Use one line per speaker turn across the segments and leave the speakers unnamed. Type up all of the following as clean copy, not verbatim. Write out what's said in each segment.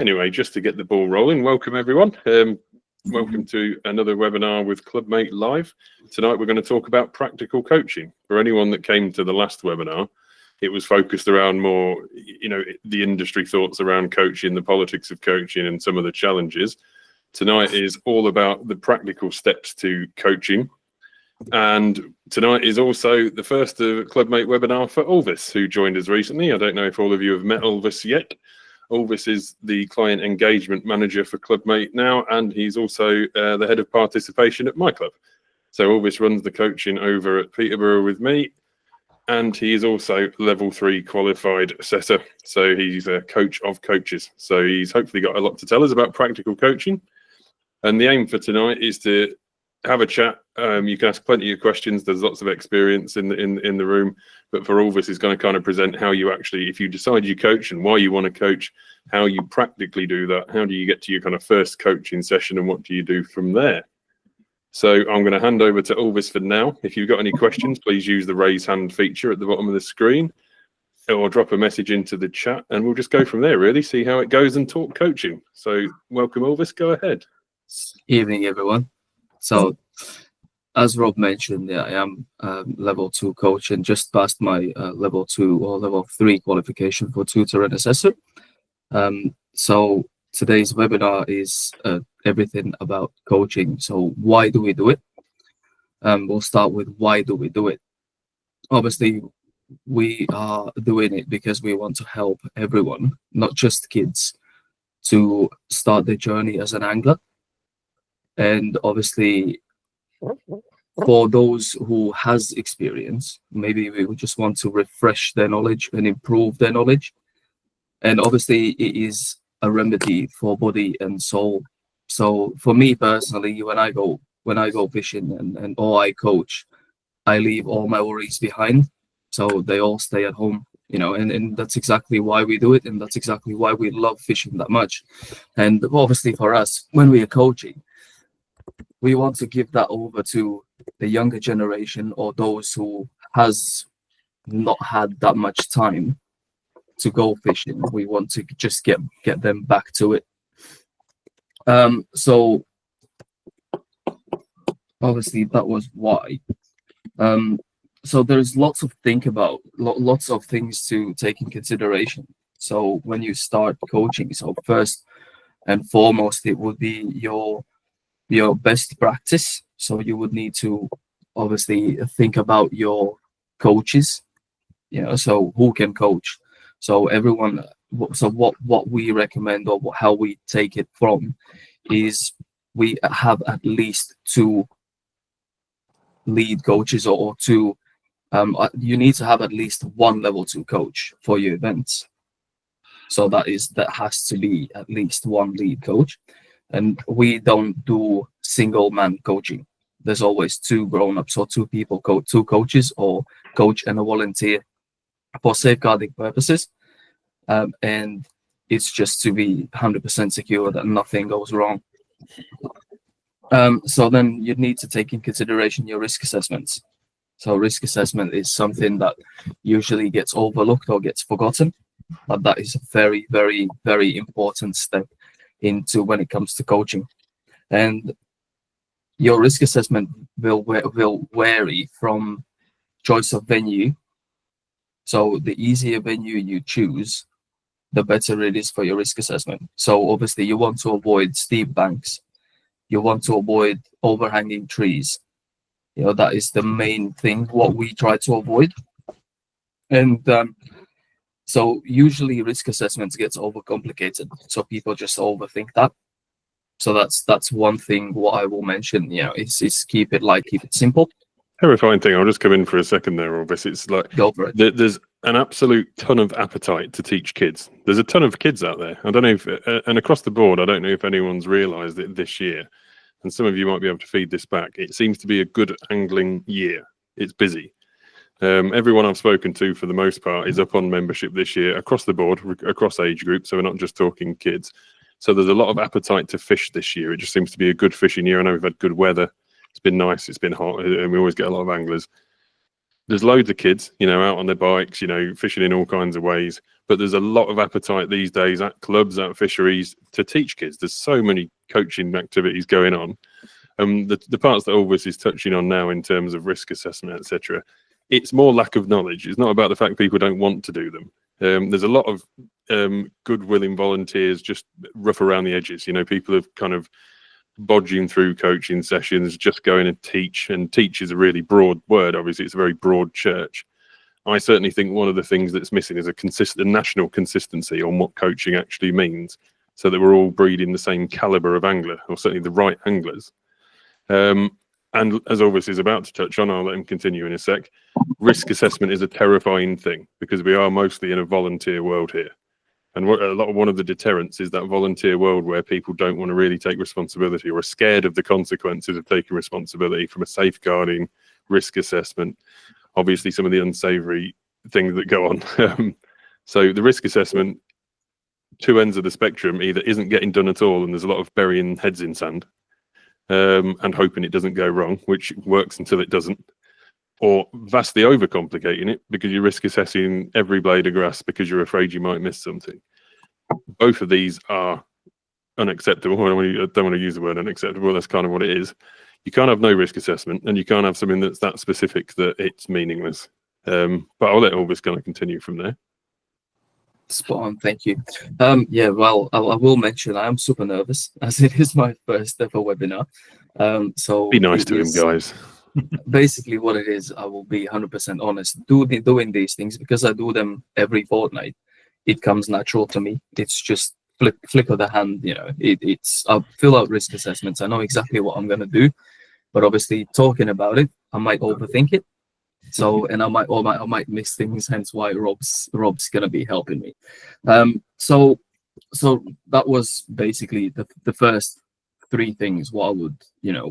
Anyway, just to get the ball rolling, welcome everyone. Welcome to another webinar with Clubmate Live. Tonight we're going to talk about practical coaching. For anyone that came to the last webinar, it was focused around more, the industry thoughts around coaching, the politics of coaching and some of the challenges. Tonight is all about the practical steps to coaching. And tonight is also the first Clubmate webinar for Ulvis, who joined us recently. I don't know if all of you have met Ulvis yet. Ulvis is the client engagement manager for Clubmate now, and he's also the head of participation at my club. So Ulvis runs the coaching over at Peterborough with me, and he is also level 3 qualified assessor. So he's a coach of coaches. So he's hopefully got a lot to tell us about practical coaching. And the aim for tonight is to have a chat. You can ask plenty of questions. There's lots of experience in the room, but for Ulvis is going to kind of present how you actually, if you decide you coach and why you want to coach, how you practically do that. How do you get to your kind of first coaching session and what do you do from there? So I'm going to hand over to Ulvis for now. If you've got any questions, please use the raise hand feature at the bottom of the screen or drop a message into the chat and we'll just go from there, really, see how it goes and talk coaching. So welcome, Ulvis, go ahead.
Evening, everyone. So, as Rob mentioned, I am level 2 coach and just passed my level 2 or level 3 qualification for tutor and assessor. So today's webinar is everything about coaching. So why do we do it? We'll start with why do we do it? Obviously, we are doing it because we want to help everyone, not just kids, to start their journey as an angler. And obviously, for those who has experience, maybe we would just want to refresh their knowledge and improve their knowledge. And obviously, it is a remedy for body and soul. So for me personally, when I go fishing and or I coach, I leave all my worries behind. So they all stay at home, and that's exactly why we do it. And that's exactly why we love fishing that much. And obviously for us, when we are coaching, we want to give that over to the younger generation or those who has not had that much time to go fishing. We want to just get them back to it. So obviously that was why. So there's lots of lots of things to take in consideration. So when you start coaching, so first and foremost, it would be your best practice. So you would need to obviously think about your coaches, so who can coach. So everyone, so what we recommend or how we take it from is we have at least 2 lead coaches or 2. You need to have at least 1 level 2 coach for your events. So that has to be at least 1 lead coach. And we don't do single man coaching. There's always 2 grown-ups or 2 people, 2 coaches or coach and a volunteer for safeguarding purposes. And it's just to be 100% secure that nothing goes wrong. So then you need to take in consideration your risk assessments. So risk assessment is something that usually gets overlooked or gets forgotten, but that is a very, very, very important step into when it comes to coaching. And your risk assessment will vary from choice of venue. So the easier venue you choose, the better it is for your risk assessment. So obviously you want to avoid steep banks. You want to avoid overhanging trees. That is the main thing, what we try to avoid. And so usually risk assessments gets overcomplicated. So people just overthink that. So that's one thing what I will mention, is keep it simple.
Terrifying thing. I'll just come in for a second there, Ulvis. It's like
Go for it.
There's an absolute ton of appetite to teach kids. There's a ton of kids out there. I don't know if, and across the board, I don't know if anyone's realised it this year. And some of you might be able to feed this back. It seems to be a good angling year. It's busy. Everyone I've spoken to, for the most part, is up on membership this year across the board, across age groups. So we're not just talking kids. So there's a lot of appetite to fish this year. It just seems to be a good fishing year. I know we've had good weather. It's been nice. It's been hot, and we always get a lot of anglers. there's loads of kids, out on their bikes, fishing in all kinds of ways. But there's a lot of appetite these days at clubs, at fisheries, to teach kids. There's so many coaching activities going on. The parts that Ulvis is touching on now in terms of risk assessment, etc., it's more lack of knowledge. It's not about the fact people don't want to do them. There's a lot of good-willing volunteers just rough around the edges. People have kind of bodging through coaching sessions, just going and teach. And teach is a really broad word. Obviously, it's a very broad church. I certainly think one of the things that's missing is a national consistency on what coaching actually means, so that we're all breeding the same caliber of angler, or certainly the right anglers. And as Ulvis is about to touch on, I'll let him continue in a sec. Risk assessment is a terrifying thing because we are mostly in a volunteer world here. And one of the deterrents is that volunteer world where people don't want to really take responsibility or are scared of the consequences of taking responsibility from a safeguarding risk assessment. Obviously, some of the unsavory things that go on. So the risk assessment, two ends of the spectrum, either isn't getting done at all and there's a lot of burying heads in sand and hoping it doesn't go wrong, which works until it doesn't, or vastly overcomplicating it because you're risk assessing every blade of grass because you're afraid you might miss something. Both of these are unacceptable. I don't want to use the word unacceptable. That's kind of what it is. You can't have no risk assessment, and you can't have something that's that specific that it's meaningless. But I'll let Ulvis kind of continue from there.
Spot on, thank you. Yeah, well, I will mention I am super nervous as it is my first ever webinar. So
be nice to him, guys.
Basically, what it is, I will be 100% honest. Doing these things because I do them every fortnight. It comes natural to me. It's just flick of the hand. I fill out risk assessments. I know exactly what I'm going to do, but obviously talking about it, I might overthink it. So, and I might miss things. Hence why Rob's going to be helping me. So that was basically the first three things. What I would,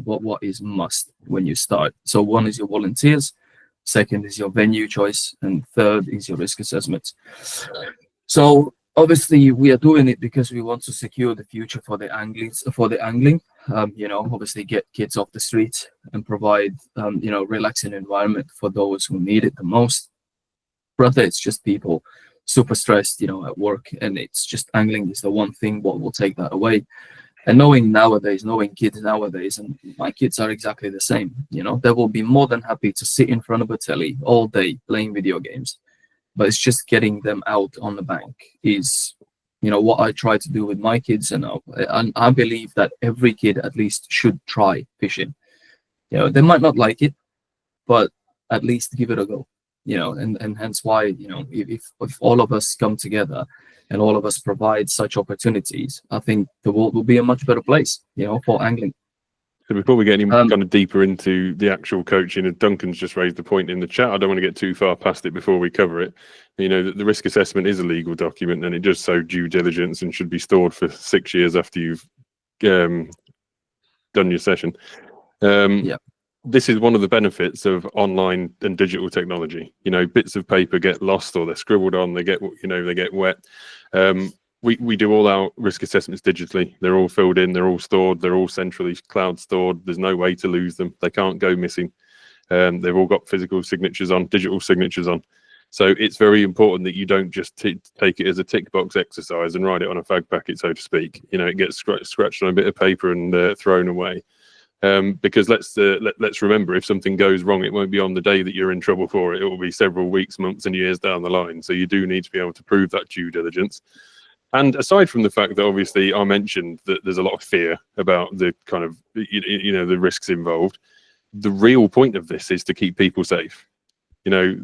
what is must when you start. So one is your volunteers, second is your venue choice, and third is your risk assessment. So obviously we are doing it because we want to secure the future for the angling. Obviously get kids off the street and provide relaxing environment for those who need it the most. Brother, it's just people super stressed, at work, and it's just angling is the one thing what will take that away. And knowing kids nowadays, and my kids are exactly the same, they will be more than happy to sit in front of a telly all day playing video games. But it's just getting them out on the bank is, what I try to do with my kids. And I believe that every kid at least should try fishing. They might not like it, but at least give it a go. And hence why, if all of us come together and all of us provide such opportunities, I think the world will be a much better place, for angling.
So before we get any kind of deeper into the actual coaching, and Duncan's just raised the point in the chat, I don't want to get too far past it before we cover it. The risk assessment is a legal document, and it does show due diligence and should be stored for 6 years after you've done your session. This is one of the benefits of online and digital technology. Bits of paper get lost or they're scribbled on, they get wet. We do all our risk assessments digitally. They're all filled in, they're all stored, they're all centrally cloud stored. There's no way to lose them. They can't go missing. They've all got physical signatures on, digital signatures on. So it's very important that you don't just take it as a tick box exercise and write it on a fag packet, so to speak. It gets scratched on a bit of paper and thrown away. Because let's remember, if something goes wrong, it won't be on the day that you're in trouble for it. It will be several weeks, months, and years down the line. So you do need to be able to prove that due diligence. And aside from the fact that obviously I mentioned that there's a lot of fear about the kind of the risks involved, the real point of this is to keep people safe.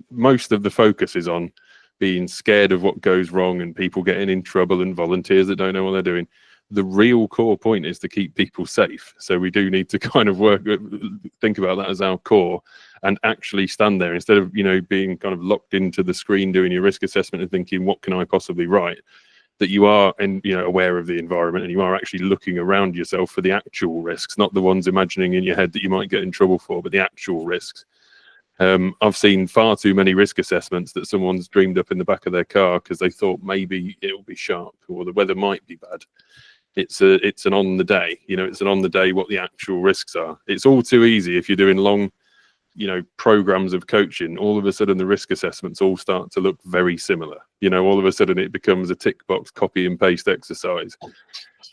Most of the focus is on being scared of what goes wrong and people getting in trouble and volunteers that don't know what they're doing. The real core point is to keep people safe. So we do need to kind of think about that as our core and actually stand there instead of, being kind of locked into the screen doing your risk assessment and thinking, what can I possibly write? That you are aware of the environment and you are actually looking around yourself for the actual risks, not the ones imagining in your head that you might get in trouble for, but the actual risks. I've seen far too many risk assessments that someone's dreamed up in the back of their car because they thought maybe it'll be sharp or the weather might be bad. It's an on the day, it's an on the day what the actual risks are. It's all too easy if you're doing long programs of coaching, all of a sudden the risk assessments all start to look very similar. All of a sudden it becomes a tick box copy and paste exercise.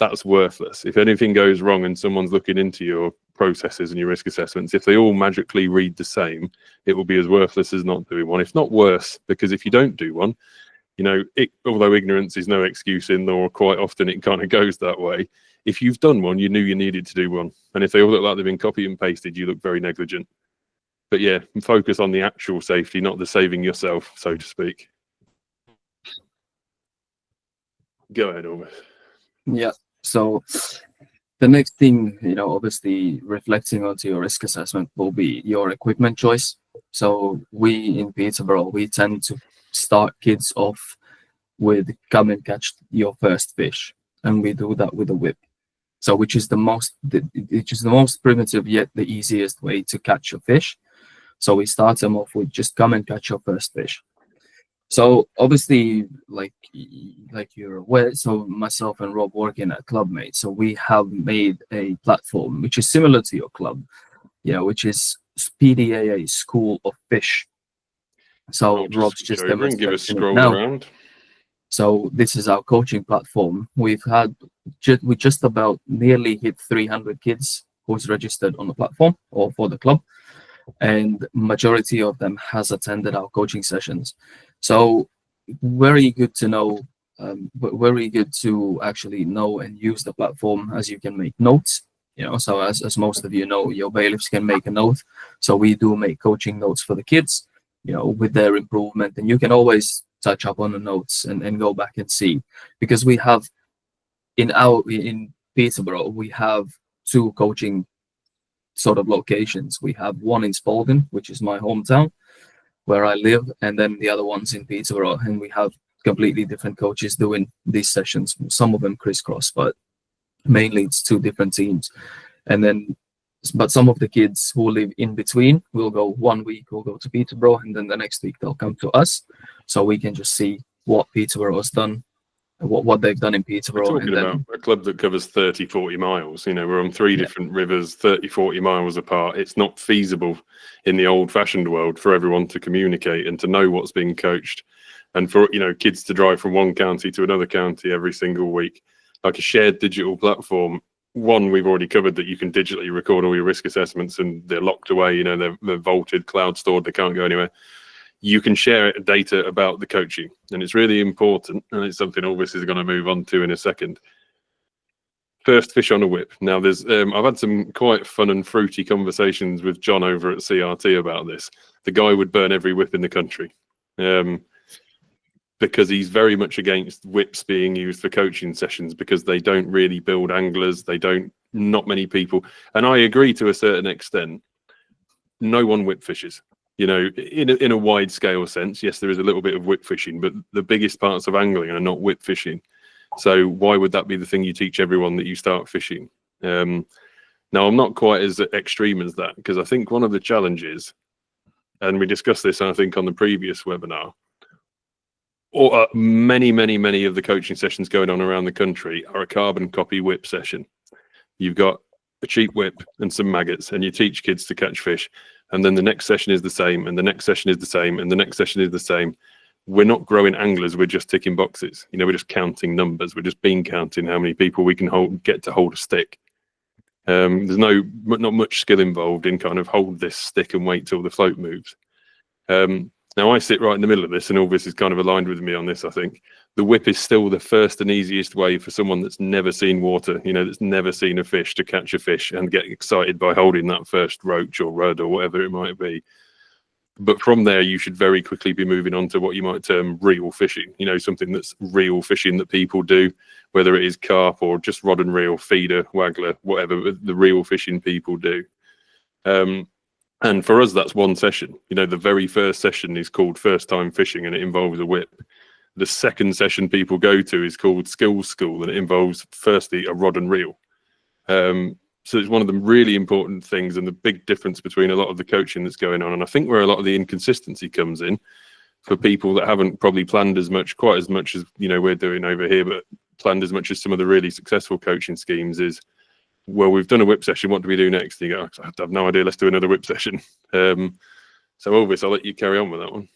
That's worthless. If anything goes wrong and someone's looking into your processes and your risk assessments, if they all magically read the same, it will be as worthless as not doing one, if not worse. Because if you don't do one, although ignorance is no excuse in law, quite often it kind of goes that way. If you've done one, you knew you needed to do one. And if they all look like they've been copy and pasted, you look very negligent. But yeah, focus on the actual safety, not the saving yourself, so to speak. Go ahead, Ulvis.
Yeah. So the next thing, obviously reflecting onto your risk assessment will be your equipment choice. So we in Peterborough, we tend to start kids off with come and catch your first fish. And we do that with a whip. So which is the most primitive yet the easiest way to catch a fish. So we start them off with just come and catch your first fish. So obviously, like you're aware, so myself and Rob working at Clubmate, so we have made a platform which is similar to your club, which is P&DAA School of Fish. So Rob's just demonstrating
give us a scroll
now.
around.
So this is our coaching platform. We just about nearly hit 300 kids who's registered on the platform or for the club, and majority of them has attended our coaching sessions. So very good to know, very good to actually know and use the platform, as you can make notes. So as most of you know, your bailiffs can make a note. So we do make coaching notes for the kids, with their improvement, and you can always touch up on the notes and go back and see, because we have in Peterborough, we have 2 coaching sort of locations. We have one in Spalding, which is my hometown where I live, and then the other one's in Peterborough, and we have completely different coaches doing these sessions. Some of them crisscross, but mainly it's 2 different teams. But some of the kids who live in between will go 1 week, will go to Peterborough, and then the next week they'll come to us, so we can just see what Peterborough has done, what they've done in Peterborough.
We're talking about a club that covers 30-40 miles. We're on 3 different rivers, 30-40 miles apart. It's not feasible in the old-fashioned world for everyone to communicate and to know what's being coached, and for kids to drive from one county to another county every single week. Like a shared digital platform, one, we've already covered that you can digitally record all your risk assessments and they're locked away, they're vaulted, cloud stored, they can't go anywhere. You can share data about the coaching, and it's really important, and it's something Ulvis is going to move on to in a second. First fish on a whip. Now, I've had some quite fun and fruity conversations with John over at CRT about this. The guy would burn every whip in the country, because he's very much against whips being used for coaching sessions, because they don't really build anglers. Not many people, and I agree to a certain extent. No one whip fishes. In a wide scale sense, yes, there is a little bit of whip fishing, but the biggest parts of angling are not whip fishing. So why would that be the thing you teach everyone that you start fishing? Now, I'm not quite as extreme as that, because I think one of the challenges, and we discussed this, I think, on the previous webinar, or many of the coaching sessions going on around the country are a carbon copy whip session. You've got a cheap whip and some maggots, and you teach kids to catch fish. And then the next session is the same, and the next session is the same, and the next session is the same. We're not growing anglers, we're just ticking boxes. We're just counting numbers. We're just bean counting how many people we can get to hold a stick. There's not much skill involved in kind of hold this stick and wait till the float moves. Now, I sit right in the middle of this, and Ulvis is kind of aligned with me on this, I think. The whip is still the first and easiest way for someone that's never seen water, that's never seen a fish, to catch a fish and get excited by holding that first roach or rudd or whatever it might be. But from there, you should very quickly be moving on to what you might term real fishing, something that's real fishing that people do, whether it is carp or just rod and reel, feeder, waggler, whatever the real fishing people do. And for us, that's one session. The very first session is called First Time Fishing, and it involves a whip. The second session people go to is called Skills School, and it involves, firstly, a rod and reel. So it's one of the really important things, and the big difference between a lot of the coaching that's going on. And I think where a lot of the inconsistency comes in for people that haven't probably planned quite as much as we're doing over here, but planned as much as some of the really successful coaching schemes, is well, we've done a whip session. What do we do next? And you go, I have no idea. Let's do another whip session. So Ulvis, I'll let you carry on with that one.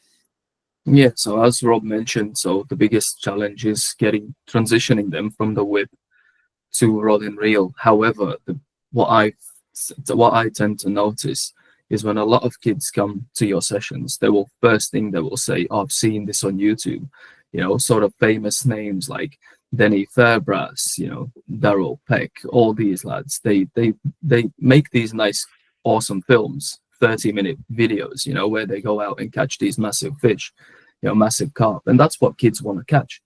Yeah, so as Rob mentioned, so the biggest challenge is transitioning them from the whip to rod and reel. However, what I tend to notice is when a lot of kids come to your sessions, first thing they will say, oh, I've seen this on YouTube, sort of famous names like Denny Fairbrass, Daryl Peck, all these lads. They make these nice, awesome films, 30-minute videos, where they go out and catch these massive fish, massive carp, and that's what kids want to catch.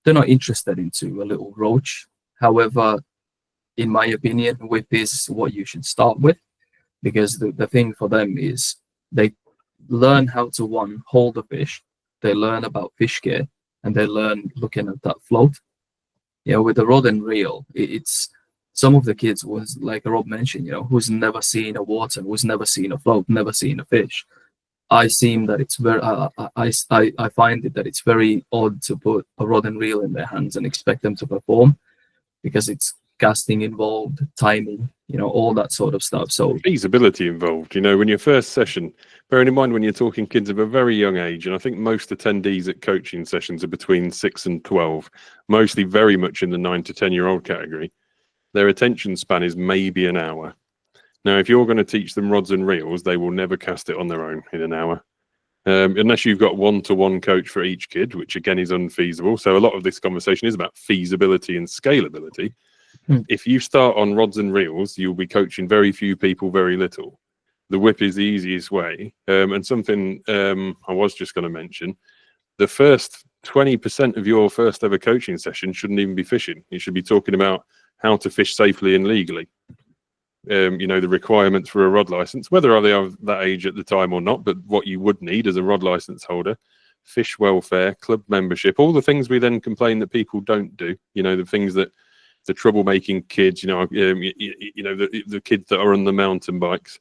They're not interested into a little roach. However, in my opinion, whip is what you should start with, because the thing for them is they learn how to hold a fish, they learn about fish care, and they learn looking at that float. With the rod and reel, it's some of the kids was like Rob mentioned, who's never seen a water, who's never seen a float, never seen a fish. I find it that it's very odd to put a rod and reel in their hands and expect them to perform, because it's casting involved, timing, all that sort of stuff. So
feasibility involved, when your first session, bearing in mind when you're talking kids of a very young age, and I think most attendees at coaching sessions are between 6 and 12, mostly very much in the 9 to 10-year-old category, their attention span is maybe an hour. Now, if you're going to teach them rods and reels, they will never cast it on their own in an hour. Unless you've got one-to-one coach for each kid, which again is unfeasible. So a lot of this conversation is about feasibility and scalability. If you start on rods and reels, you'll be coaching very few people, very little. The whip is the easiest way. And something I was just going to mention, the first 20% of your first ever coaching session shouldn't even be fishing. You should be talking about how to fish safely and legally. The requirements for a rod license, whether they are that age at the time or not, but what you would need as a rod license holder, fish welfare, club membership, all the things we then complain that people don't do, the things that the troublemaking kids, the kids that are on the mountain bikes.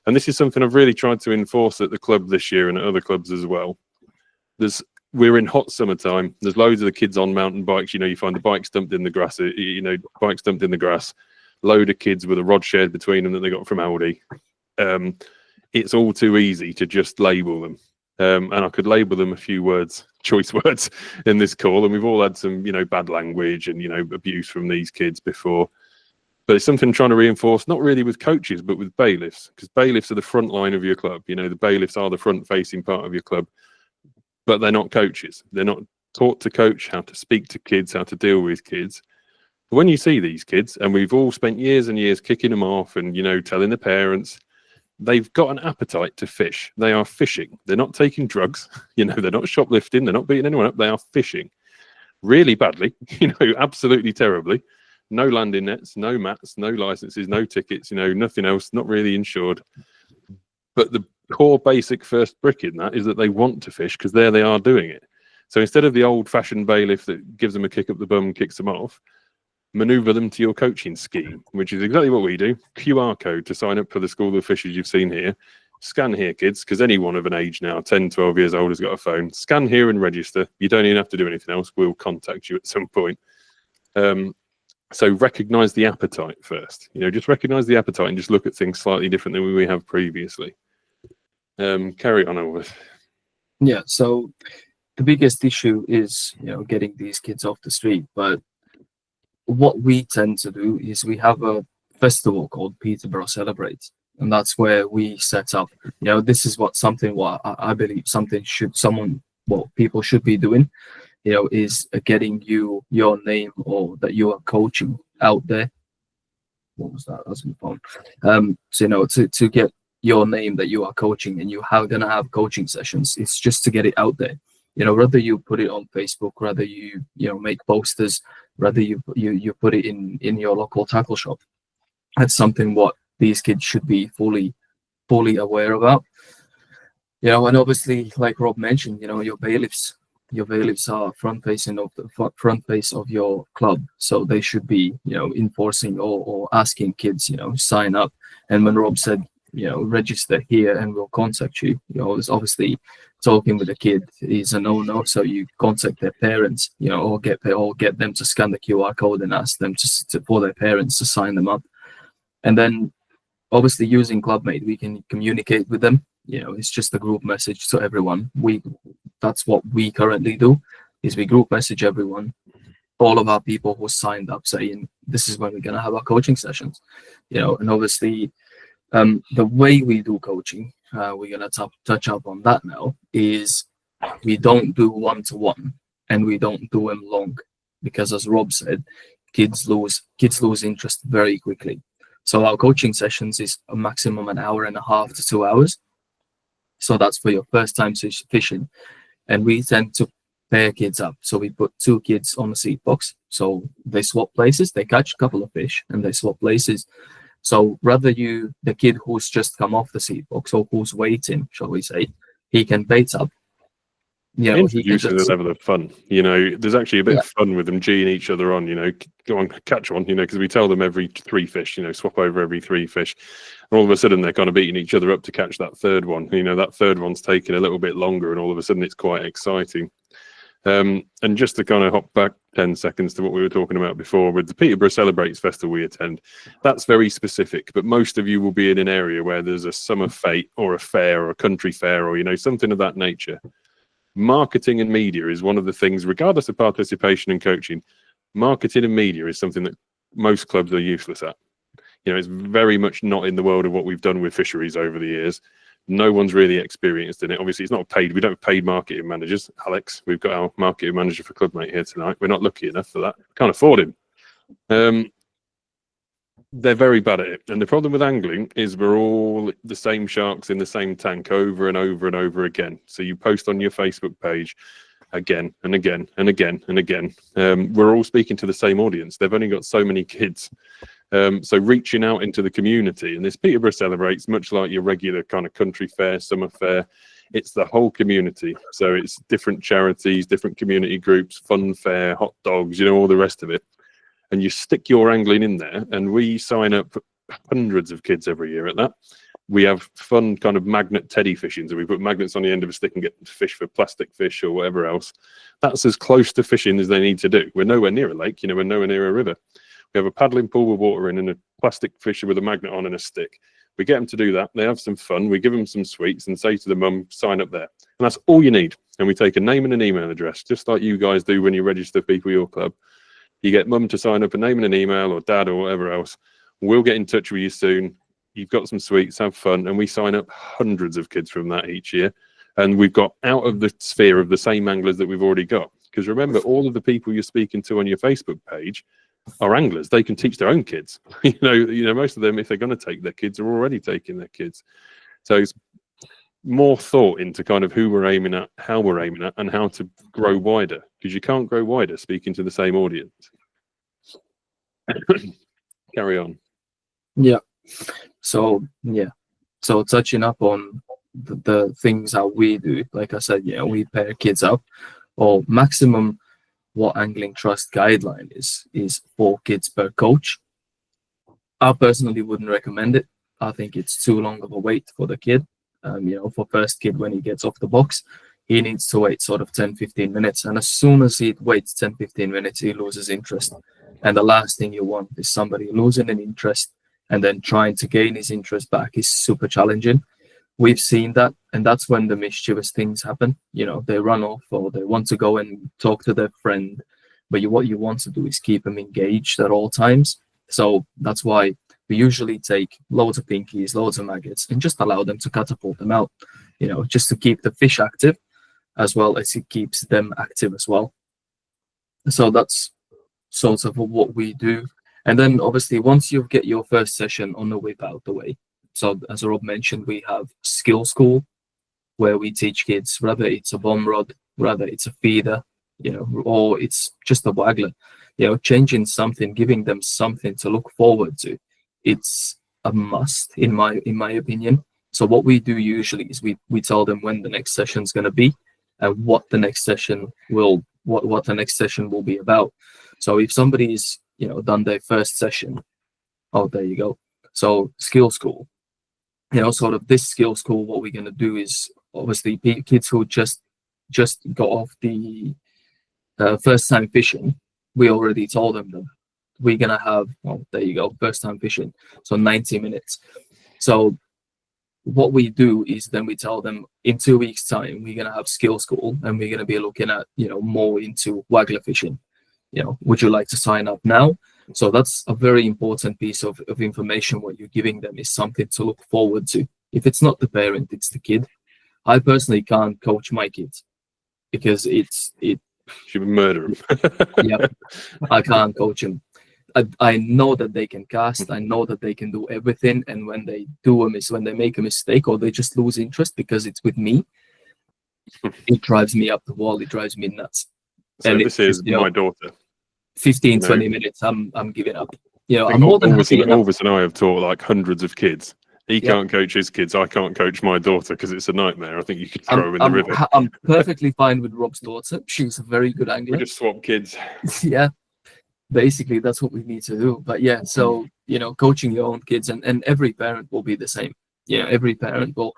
And this is something I've really tried to enforce at the club this year and at other clubs as well. We're in hot summertime. There's loads of the kids on mountain bikes. You find the bikes dumped in the grass, bikes dumped in the grass, load of kids with a rod shared between them that they got from Aldi. It's all too easy to just label them. And I could label them a few choice words in this call, and we've all had some, bad language and, abuse from these kids before. But it's something I'm trying to reinforce, not really with coaches, but with bailiffs, because bailiffs are the front line of your club. The bailiffs are the front-facing part of your club, but they're not coaches. They're not taught to coach, how to speak to kids, how to deal with kids. But when you see these kids, and we've all spent years and years kicking them off and, telling the parents, they've got an appetite to fish. They are fishing. They're not taking drugs. They're not shoplifting. They're not beating anyone up. They are fishing really badly, absolutely terribly. No landing nets, no mats, no licenses, no tickets, nothing else, not really insured. But the core basic first brick in that is that they want to fish because there they are doing it. So instead of the old-fashioned bailiff that gives them a kick up the bum, kicks them off, maneuver them to your coaching scheme, which is exactly what we do. QR code to sign up for the School of Fishes you've seen here. Scan here, kids, because anyone of an age now, 10, 12 years old, has got a phone. Scan here and register. You don't even have to do anything else. We'll contact you at some point. So recognize the appetite first. Just recognize the appetite and just look at things slightly different than we have previously. Carry on, Ulvis.
Yeah, so the biggest issue is, getting these kids off the street. But what we tend to do is we have a festival called Peterborough Celebrates, and that's where we set up. This is what I believe people should be doing. Is getting your name or that you are coaching out there. What was that? That was my phone. So to get your name that you are coaching and you are gonna have coaching sessions. It's just to get it out there. Whether you put it on Facebook, whether you make posters, whether you put it in your local tackle shop. That's something what these kids should be fully aware about. And obviously, like Rob mentioned, your bailiffs are front face of your club, so they should be enforcing or asking kids sign up. And when Rob said register here and we'll contact you, it's obviously talking with a kid is a no. So you contact their parents, or get them to scan the QR code and ask them for their parents to sign them up. And then obviously using Clubmate, we can communicate with them. It's just a group message to everyone. That's what we currently do, is we group message everyone, all of our people who signed up, saying this is when we're gonna have our coaching sessions. And obviously the way we do coaching, we're gonna touch up on that now, is we don't do one-to-one and we don't do them long, because as Rob said, kids lose interest very quickly. So our coaching sessions is a maximum an hour and a half to 2 hours. So that's for your first time fishing. And we tend to pair kids up. So we put 2 kids on the seat box. So they swap places, they catch a couple of fish and they swap places. So rather the kid who's just come off the seat box, or who's waiting, shall we say, he can bait up.
Introducing the level of fun. There's actually a bit of fun with them geeing each other on, go on, catch one, because we tell them every 3 fish, swap over every 3 fish. And all of a sudden they're kind of beating each other up to catch that third one. That third one's taking a little bit longer, and all of a sudden it's quite exciting. And just to kind of hop back 10 seconds to what we were talking about before with the Peterborough Celebrates Festival we attend, that's very specific, but most of you will be in an area where there's a summer fete or a fair or a country fair or, something of that nature. Marketing and media is one of the things, regardless of participation and coaching, marketing and media is something that most clubs are useless at. It's very much not in the world of what we've done with fisheries over the years. No one's really experienced in it. Obviously, it's not paid. We don't have paid marketing managers. Alex, we've got our marketing manager for Clubmate here tonight. We're not lucky enough for that. Can't afford him. They're very bad at it. And the problem with angling is we're all the same sharks in the same tank over and over and over again. So you post on your Facebook page again and again and again and again. We're all speaking to the same audience. They've only got so many kids. So reaching out into the community, and this Peterborough Celebrates, much like your regular kind of country fair, summer fair, it's the whole community. So it's different charities, different community groups, fun fair, hot dogs, all the rest of it. And you stick your angling in there, and we sign up hundreds of kids every year at that. We have fun kind of magnet teddy fishing, so we put magnets on the end of a stick and get to fish for plastic fish or whatever else. That's as close to fishing as they need to do. We're nowhere near a lake, we're nowhere near a river. We have a paddling pool with water in and a plastic fisher with a magnet on and a stick. We get them to do that. They have some fun. We give them some sweets and say to the mum, sign up there. And that's all you need. And we take a name and an email address, just like you guys do when you register people your club. You get mum to sign up a name and an email, or dad, or whatever else. We'll get in touch with you soon. You've got some sweets, have fun. And we sign up hundreds of kids from that each year. And we've got out of the sphere of the same anglers that we've already got. Because remember, all of the people you're speaking to on your Facebook page are anglers. They can teach their own kids. Most of them, if they're going to take their kids, are already taking their kids. So it's more thought into kind of who we're aiming at, how we're aiming at, and how to grow wider, because you can't grow wider speaking to the same audience. Carry on.
So touching up on the things that we do, like I said, we pair kids up, or maximum what Angling Trust guideline is 4 kids per coach. I personally wouldn't recommend it. I think it's too long of a wait for the kid. For first kid, when he gets off the box, he needs to wait sort of 10-15 minutes. And as soon as he waits 10-15 minutes, he loses interest. And the last thing you want is somebody losing an interest and then trying to gain his interest back is super challenging. We've seen that, and that's when the mischievous things happen. They run off, or they want to go and talk to their friend. But what you want to do is keep them engaged at all times. So that's why we usually take loads of pinkies, loads of maggots, and just allow them to catapult them out, just to keep the fish active, as well as it keeps them active as well. So that's sort of what we do. And then obviously, once you get your first session on the whip out the way, so as Rob mentioned, we have skill school, where we teach kids, whether it's a bomb rod, whether it's a feeder, or it's just a waggler, changing something, giving them something to look forward to. It's a must, in my opinion. So what we do usually is we tell them when the next session is going to be, and what the next session will be about. So if somebody's done their first session, there you go. So skill school, sort of this skill school, what we're going to do is obviously kids who just got off the first time fishing. We already told them we're gonna have, well, there you go, first time fishing, so 90 minutes. So what we do is then we tell them in 2 weeks time we're gonna have skill school, and we're gonna be looking at, more into waggler fishing. Would you like to sign up now? So that's a very important piece of information. What you're giving them is something to look forward to. If it's not the parent, it's the kid. I personally can't coach my kids because it
should murder them.
Yeah, I can't coach them. I know that they can cast. I know that they can do everything. And when they when they make a mistake or they just lose interest because it's with me, it drives me up the wall. It drives me nuts.
So
and
this is my daughter.
15, 20 minutes, I'm giving up. I'm
more
than happy.
Ulvis and I have taught like hundreds of kids. He can't coach his kids. I can't coach my daughter because it's a nightmare. I think you could throw her in the river.
I'm perfectly fine with Rob's daughter. She's a very good angler.
We just swap kids.
Yeah, basically that's what we need to do. But yeah, so coaching your own kids, and every parent will be the same. Every parent will.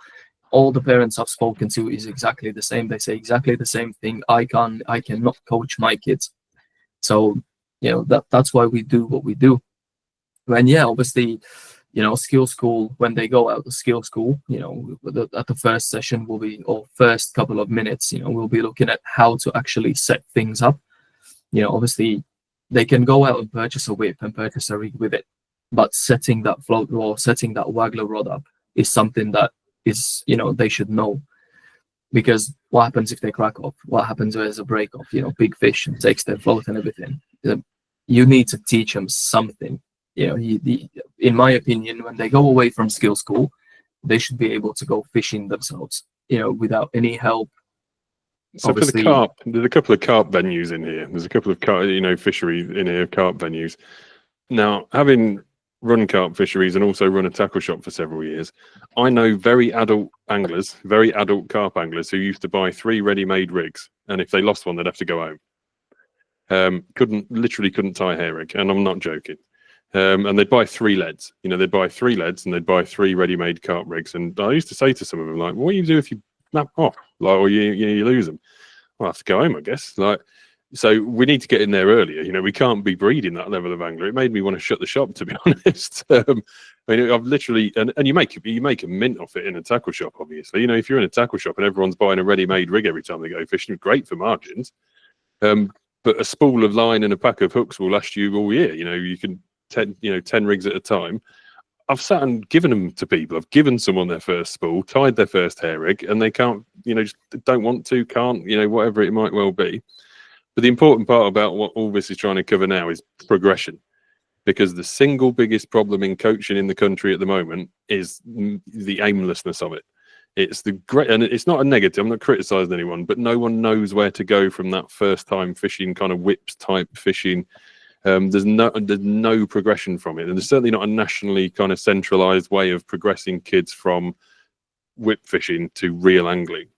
All the parents I've spoken to is exactly the same. They say exactly the same thing. I cannot coach my kids. So that's why we do what we do. And obviously, skill school, when they go out to skill school, at the first session or first couple of minutes, we'll be looking at how to actually set things up. Obviously they can go out and purchase a whip and purchase a rig with it, but setting that float or setting that waggler rod up is something that is, they should know. Because what happens if they crack off? What happens if there's a break off? Big fish and takes their float and everything. You need to teach them something. In my opinion, when they go away from skill school, they should be able to go fishing themselves, without any help.
So for the carp, there's a couple of carp venues in here. There's a couple of fishery in here, carp venues. Now, having run carp fisheries and also run a tackle shop for several years, I know very adult anglers, very adult carp anglers who used to buy 3 ready-made rigs, and if they lost one, they'd have to go home. Literally couldn't tie a hair rig, and I'm not joking. And they'd buy 3 leads. They'd buy 3 leads and they'd buy 3 ready-made carp rigs. And I used to say to some of them, like, what do you do if you snap off, or you lose them? Well, I have to go home, I guess. So we need to get in there earlier. We can't be breeding that level of angler. It made me want to shut the shop, to be honest. I've literally, and you make a mint off it in a tackle shop, obviously. If you're in a tackle shop and everyone's buying a ready-made rig every time they go fishing, great for margins. But a spool of line and a pack of hooks will last you all year. You can 10 rigs at a time. I've sat and given them to people. I've given someone their first spool, tied their first hair rig, and they can't, just don't want to, can't, whatever it might well be. But the important part about what Ulvis is trying to cover now is progression, because the single biggest problem in coaching in the country at the moment is the aimlessness of it. It's and it's not a negative. I'm not criticizing anyone, but no one knows where to go from that first time fishing kind of whips type fishing. There's no progression from it, and there's certainly not a nationally kind of centralized way of progressing kids from whip fishing to real angling.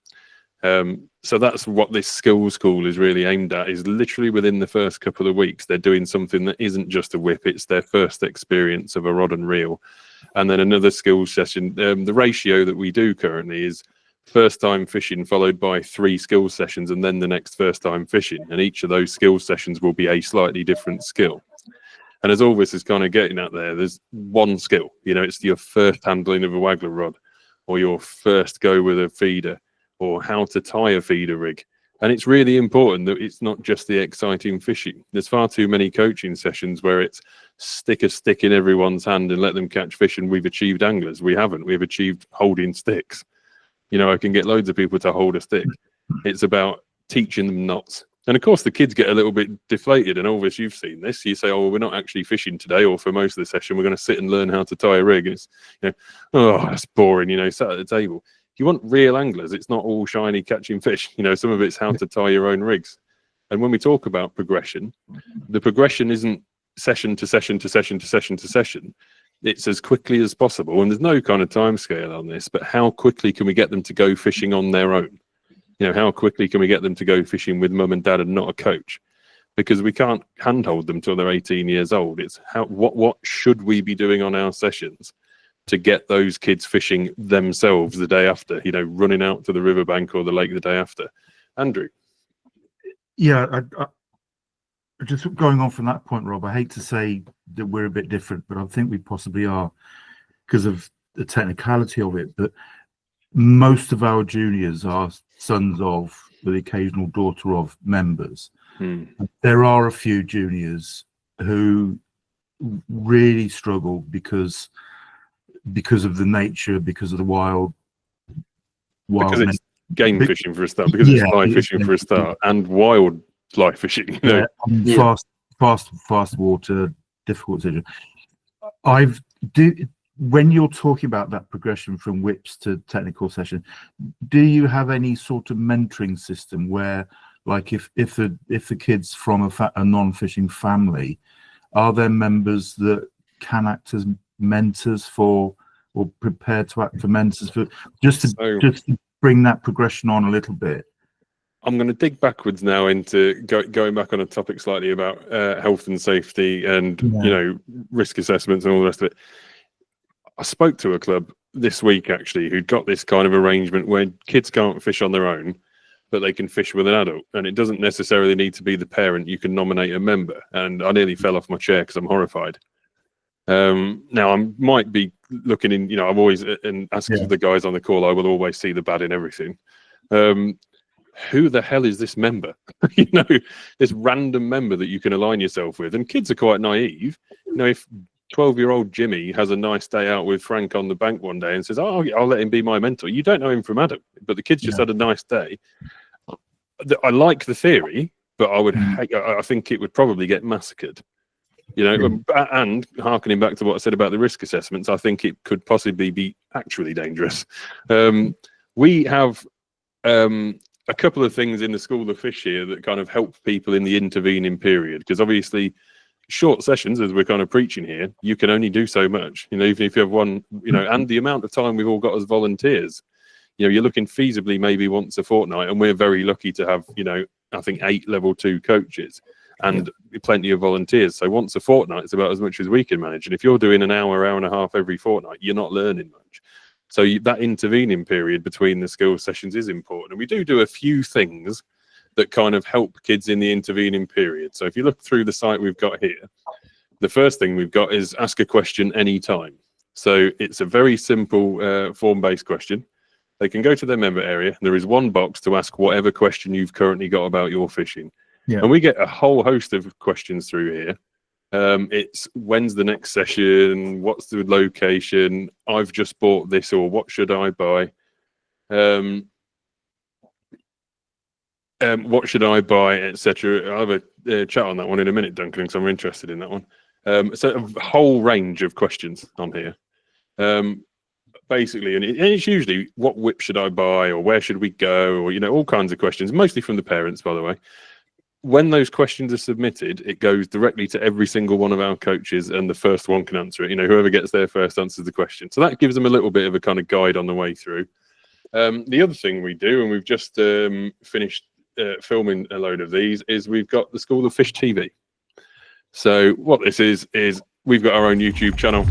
So that's what this skill school is really aimed at, is literally within the first couple of weeks they're doing something that isn't just a whip, it's their first experience of a rod and reel. And then another skill session. The ratio that we do currently is first time fishing followed by 3 skill sessions, and then the next first time fishing, and each of those skill sessions will be a slightly different skill. And as Ulvis is kind of getting at there's one skill. It's your first handling of a waggler rod, or your first go with a feeder, or how to tie a feeder rig. And it's really important that it's not just the exciting fishing. There's far too many coaching sessions where it's stick a stick in everyone's hand and let them catch fish, and we've achieved anglers. We haven't. We've achieved holding sticks. I can get loads of people to hold a stick. It's about teaching them knots. And of course, the kids get a little bit deflated. And Ulvis, you've seen this. You say, oh, well, we're not actually fishing today, or for most of the session, we're going to sit and learn how to tie a rig. And it's, oh, that's boring, sat at the table. If you want real anglers, it's not all shiny catching fish. Some of it's how to tie your own rigs. And when we talk about progression, the progression isn't session to session to session to session to session. It's as quickly as possible. And there's no kind of time scale on this, but how quickly can we get them to go fishing on their own? How quickly can we get them to go fishing with mum and dad and not a coach? Because we can't handhold them till they're 18 years old. It's what should we be doing on our sessions to get those kids fishing themselves the day after, running out to the riverbank or the lake the day after. Andrew.
Yeah, just going on from that point, Rob, I hate to say that we're a bit different, but I think we possibly are because of the technicality of it. But most of our juniors are sons of, with the occasional daughter of, members. There are a few juniors who really struggle because of the nature, because of the wild
because it's game fishing for a start, because it's fly fishing for a start, and wild fly fishing.
Fast water, difficult situation. When you're talking about that progression from whips to technical session, do you have any sort of mentoring system where, like, if the kid's from a non-fishing family, are there members that can act as mentors for, or prepared to act for mentors for, just to bring that progression on a little bit?
I'm going to dig backwards now into going back on a topic slightly about health and safety and risk assessments and all the rest of it. I spoke to a club this week actually who'd got this kind of arrangement where kids can't fish on their own, but they can fish with an adult, and it doesn't necessarily need to be the parent. You can nominate a member, and I nearly fell off my chair because I'm horrified. Now I might be looking in, I'm always, and asking the guys on the call, I will always see the bad in everything. Who the hell is this member? This random member that you can align yourself with. And kids are quite naive. If 12-year-old Jimmy has a nice day out with Frank on the bank one day and says, "Oh, I'll let him be my mentor," you don't know him from Adam, but the kid's just had a nice day. I like the theory, but I think it would probably get massacred. And harkening back to what I said about the risk assessments, I think it could possibly be actually dangerous. We have a couple of things in the School of Fish here that kind of help people in the intervening period, because obviously short sessions, as we're kind of preaching here, you can only do so much, even if you have one, and the amount of time we've all got as volunteers, you're looking feasibly maybe once a fortnight, and we're very lucky to have, I think 8 level 2 coaches and plenty of volunteers. So once a fortnight is about as much as we can manage. And if you're doing an hour and a half every fortnight, you're not learning much. So that intervening period between the skill sessions is important. And we do a few things that kind of help kids in the intervening period. So if you look through the site we've got here, the first thing we've got is ask a question anytime. So it's a very simple form-based question. They can go to their member area. There is one box to ask whatever question you've currently got about your fishing. And we get a whole host of questions through here. It's when's the next session, what's the location, I've just bought this, or what should I buy, what should I buy, etc. I'll have a chat on that one in a minute, Duncan, because I'm interested in that one. So a whole range of questions on here, basically, and it's usually what whip should I buy, or where should we go, or all kinds of questions, mostly from the parents, by the way. When those questions are submitted, it goes directly to every single one of our coaches, and the first one can answer it. Whoever gets there first answers the question. So that gives them a little bit of a kind of guide on the way through. The other thing we do, and we've just finished filming a load of these, is we've got the School of Fish TV. So what this is we've got our own YouTube channel,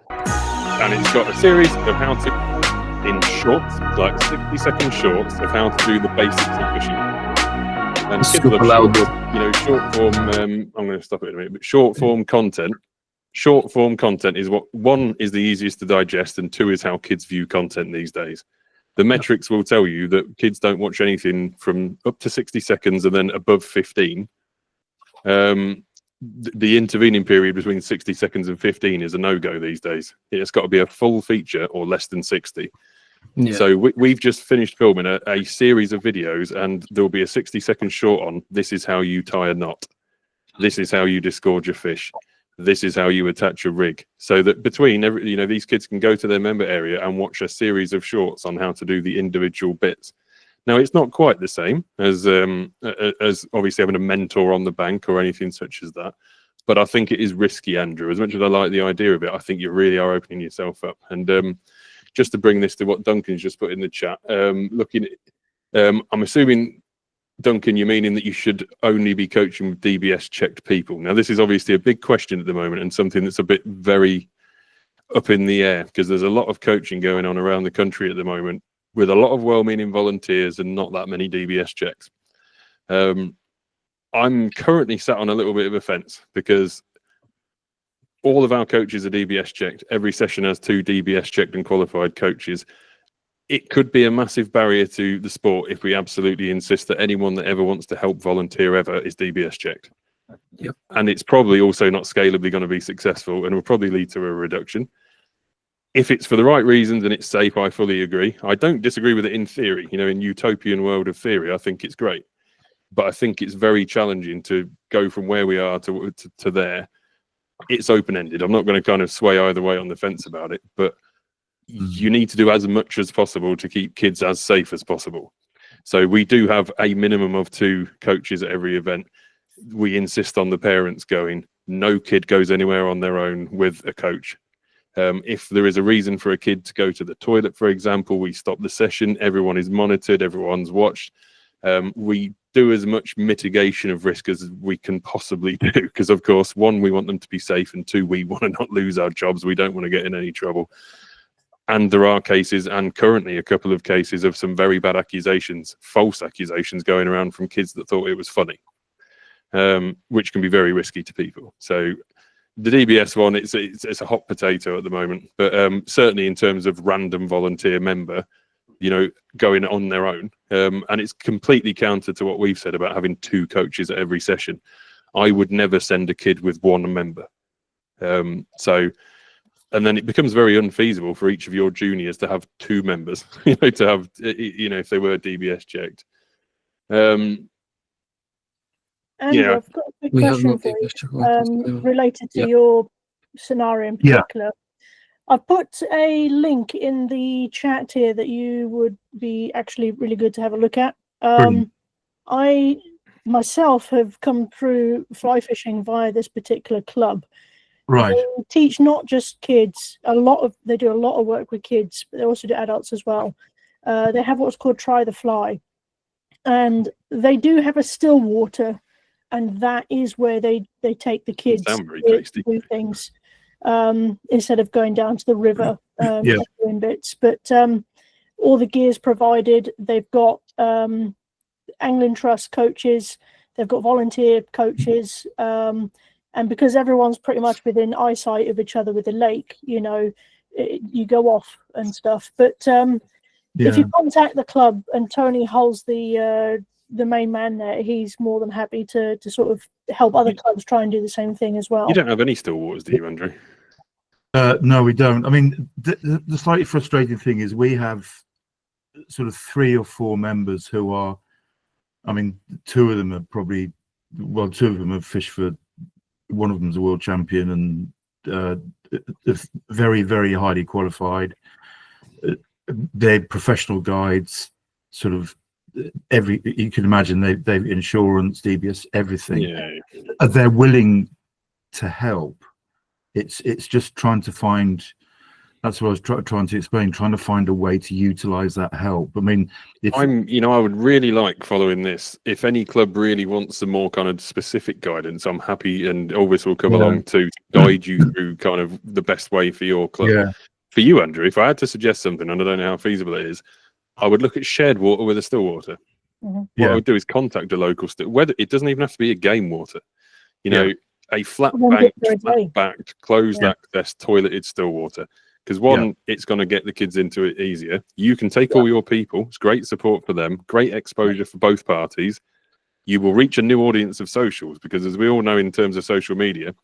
and it's got a series of how to, in shorts, like 60-second shorts, of how to do the basics of fishing. And kids love short form. I'm going to stop it in a minute. But short form content. Short form content is what, one, is the easiest to digest, and two, is how kids view content these days. The metrics will tell you that kids don't watch anything from up to 60 seconds and then above 15. The intervening period between 60 seconds and 15 is a no-go these days. It's got to be a full feature or less than 60. Yeah. So we've just finished filming a series of videos, and there'll be a 60-second short on this is how you tie a knot. This is how you disgorge a fish. This is how you attach a rig. So that between these kids can go to their member area and watch a series of shorts on how to do the individual bits. Now, it's not quite the same as obviously having a mentor on the bank or anything such as that, but I think it is risky, Andrew. As much as I like the idea of it, I think you really are opening yourself up. And just to bring this to what Duncan's just put in the chat, looking at, I'm assuming, Duncan, you're meaning that you should only be coaching with DBS checked people. Now, this is obviously a big question at the moment, and something that's a bit very up in the air, because there's a lot of coaching going on around the country at the moment with a lot of well-meaning volunteers and not that many DBS checks. I'm currently sat on a little bit of a fence because all of our coaches are DBS checked. Every session has 2 DBS checked and qualified coaches. It could be a massive barrier to the sport if we absolutely insist that anyone that ever wants to help volunteer ever is DBS checked.
Yep.
And it's probably also not scalably going to be successful and will probably lead to a reduction. If it's for the right reasons and it's safe, I fully agree. I don't disagree with it in theory. You know, in utopian world of theory, I think it's great. But I think it's very challenging to go from where we are to there. It's open-ended. I'm not going to kind of sway either way on the fence about it, but you need to do as much as possible to keep kids as safe as possible. So we do have a minimum of 2 coaches at every event. We insist on the parents going. No kid goes anywhere on their own with a coach. If there is a reason for a kid to go to the toilet, for example, we stop the session. Everyone is monitored. Everyone's watched. We do as much mitigation of risk as we can possibly do, because, of course, 1, we want them to be safe, and 2, we want to not lose our jobs. We don't want to get in any trouble. And there are cases, and currently a couple of cases, of some very bad accusations, false accusations going around from kids that thought it was funny, which can be very risky to people. So the DBS one, it's a hot potato at the moment, but certainly in terms of random volunteer member, you know, going on their own, and it's completely counter to what we've said about having 2 coaches at every session. I would never send a kid with 1 member. And then it becomes very unfeasible for each of your juniors to have 2 members, you know, to have, you know, if they were DBS checked.
Andrew,
Yeah.
I've got a quick question for you, related to your scenario in particular. I've put a link in the chat here that you would be actually really good to have a look at. I myself have come through fly fishing via this particular club.
Right.
They teach not just kids. They do a lot of work with kids, but they also do adults as well. They have what's called Try the Fly, and they do have a still water, and that is where they take the kids to do things, instead of going down to the river doing bits. But all the gear's provided. They've got angling trust coaches. They've got volunteer coaches. And because everyone's pretty much within eyesight of each other with the lake, you know, you go off and stuff. But if you contact the club, and Tony holds the main man there, he's more than happy to sort of help other clubs try and do the same thing as well.
You don't have any still waters, do you, Andrew?
No, we don't. I mean, the slightly frustrating thing is we have sort of 3 or 4 members who are, I mean, 2 of them are probably, well, 2 of them have fished for, one of them's a world champion, and very, very highly qualified. They're professional guides, sort of you can imagine they've insurance, DBS, everything. Yeah. They're willing to help. It's just trying to find. That's what I was trying to explain. Trying to find a way to utilize that help. I mean, I
would really like, following this, if any club really wants some more kind of specific guidance, I'm happy, and Ulvis will come along to guide you through kind of the best way for your club. Yeah. For you, Andrew, if I had to suggest something, and I don't know how feasible it is, I would look at shared water with a still water. What I would do is contact a local whether it doesn't even have to be a game water, you know, a flat-backed, closed access, toileted still water. Because it's going to get the kids into it easier. You can take all your people. It's great support for them, great exposure for both parties. You will reach a new audience of socials, because as we all know, in terms of social media,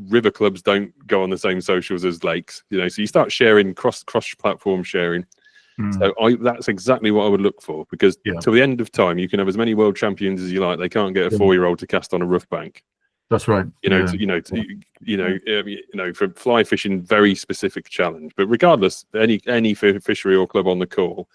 river clubs don't go on the same socials as lakes. You know, so you start sharing, cross-platform sharing. So that's exactly what I would look for, because till the end of time, you can have as many world champions as you like. They can't get a 4-year-old to cast on a rough bank.
That's right.
For fly fishing, very specific challenge. But regardless, any fishery or club on the call,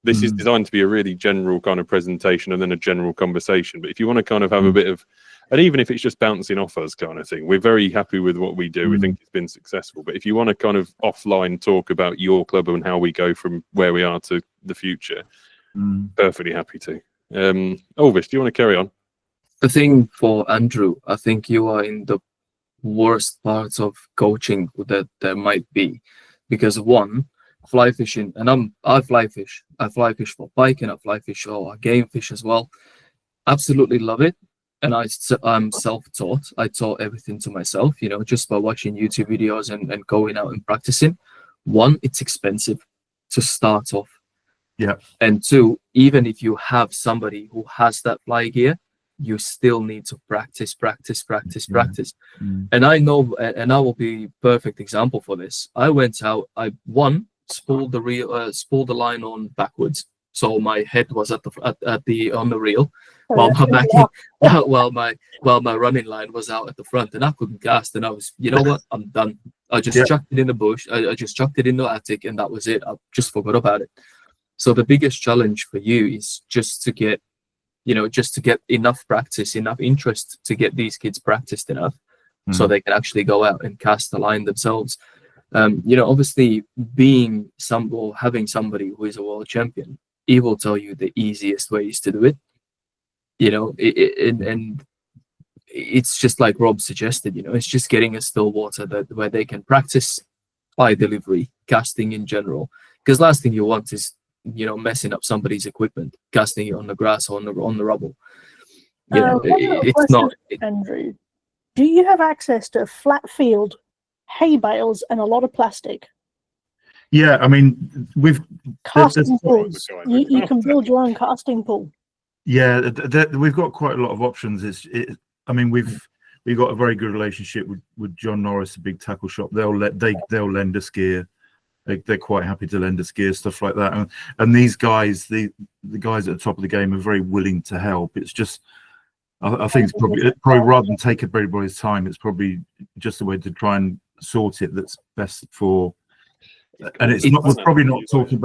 this is designed to be a really general kind of presentation and then a general conversation. But if you want to kind of have a bit of, and even if it's just bouncing off us kind of thing, we're very happy with what we do. We think it's been successful. But if you want to kind of offline talk about your club and how we go from where we are to the future, perfectly happy to. Ulvis, do you want to carry on?
The thing for Andrew, I think you are in the worst parts of coaching that there might be, because one, fly fishing, and I fly fish for pike, and I fly fish or game fish as well. Absolutely love it. and I'm self-taught. I taught everything to myself, just by watching YouTube videos and going out and practicing. One, it's expensive to start off.
Yeah.
And two, even if you have somebody who has that fly gear, you still need to practice.
Mm.
And I know, and I will be perfect example for this. I went out, I spooled the line on backwards, so my head was on the reel, while my while my running line was out at the front, and I couldn't cast. And I was, you know what, I'm done. I just chucked it in the bush. I just chucked it in the attic, and that was it. I just forgot about it. So the biggest challenge for you is just to get enough practice, enough interest to get these kids practiced enough so they can actually go out and cast the line themselves. Obviously having somebody who is a world champion, he will tell you the easiest ways to do it. And it's just like Rob suggested, it's just getting a still water where they can practice fly delivery, casting in general. Because last thing you want is messing up somebody's equipment, casting it on the grass or on the rubble. It's not.
Andrew, do you have access to a flat field, hay bales, and a lot of plastic?
Yeah, I mean, we've
Casting pools. You can build your own casting pool.
Yeah, we've got quite a lot of options. We've got a very good relationship with John Norris, a big tackle shop. They'll lend us gear. They're quite happy to lend us gear, stuff like that. And these guys, the guys at the top of the game, are very willing to help. It's just, I think it's probably rather than take everybody's time, it's probably just a way to try and sort it that's best for. And we're probably not talking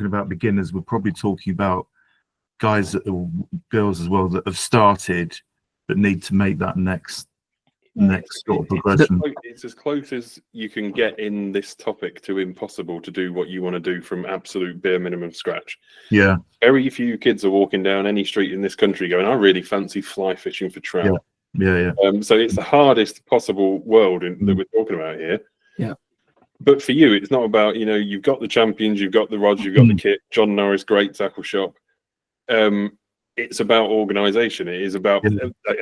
about beginners. We're probably talking about guys girls as well that have started but need to make that next sort of progression.
It's as close as you can get in this topic to impossible to do what you want to do from absolute bare minimum scratch.
Yeah.
Very few kids are walking down any street in this country going, I really fancy fly fishing for trout.
Yeah.
So it's the hardest possible world that we're talking about here.
Yeah.
But for you, it's not about, you've got the champions, you've got the rods, you've got the kit, John Norris, great tackle shop. It's about organisation. It is about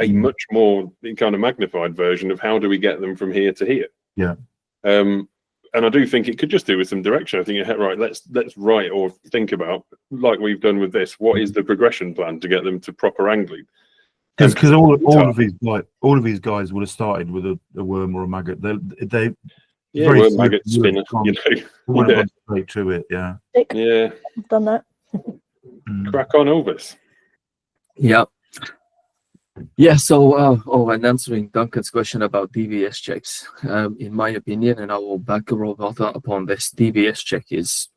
a much more kind of magnified version of how do we get them from here to here.
Yeah.
And I do think it could just do with some direction. I think, right, let's write or think about, like we've done with this, what is the progression plan to get them to proper angling?
Because all of these guys would have started with a worm or a maggot. They
worm, maggot, spinner.
Went straight to it. Yeah.
I've done that.
Crack on, Ulvis.
Yeah. So, and answering Duncan's question about DVS checks, in my opinion, and I will back Rob upon this, DVS check is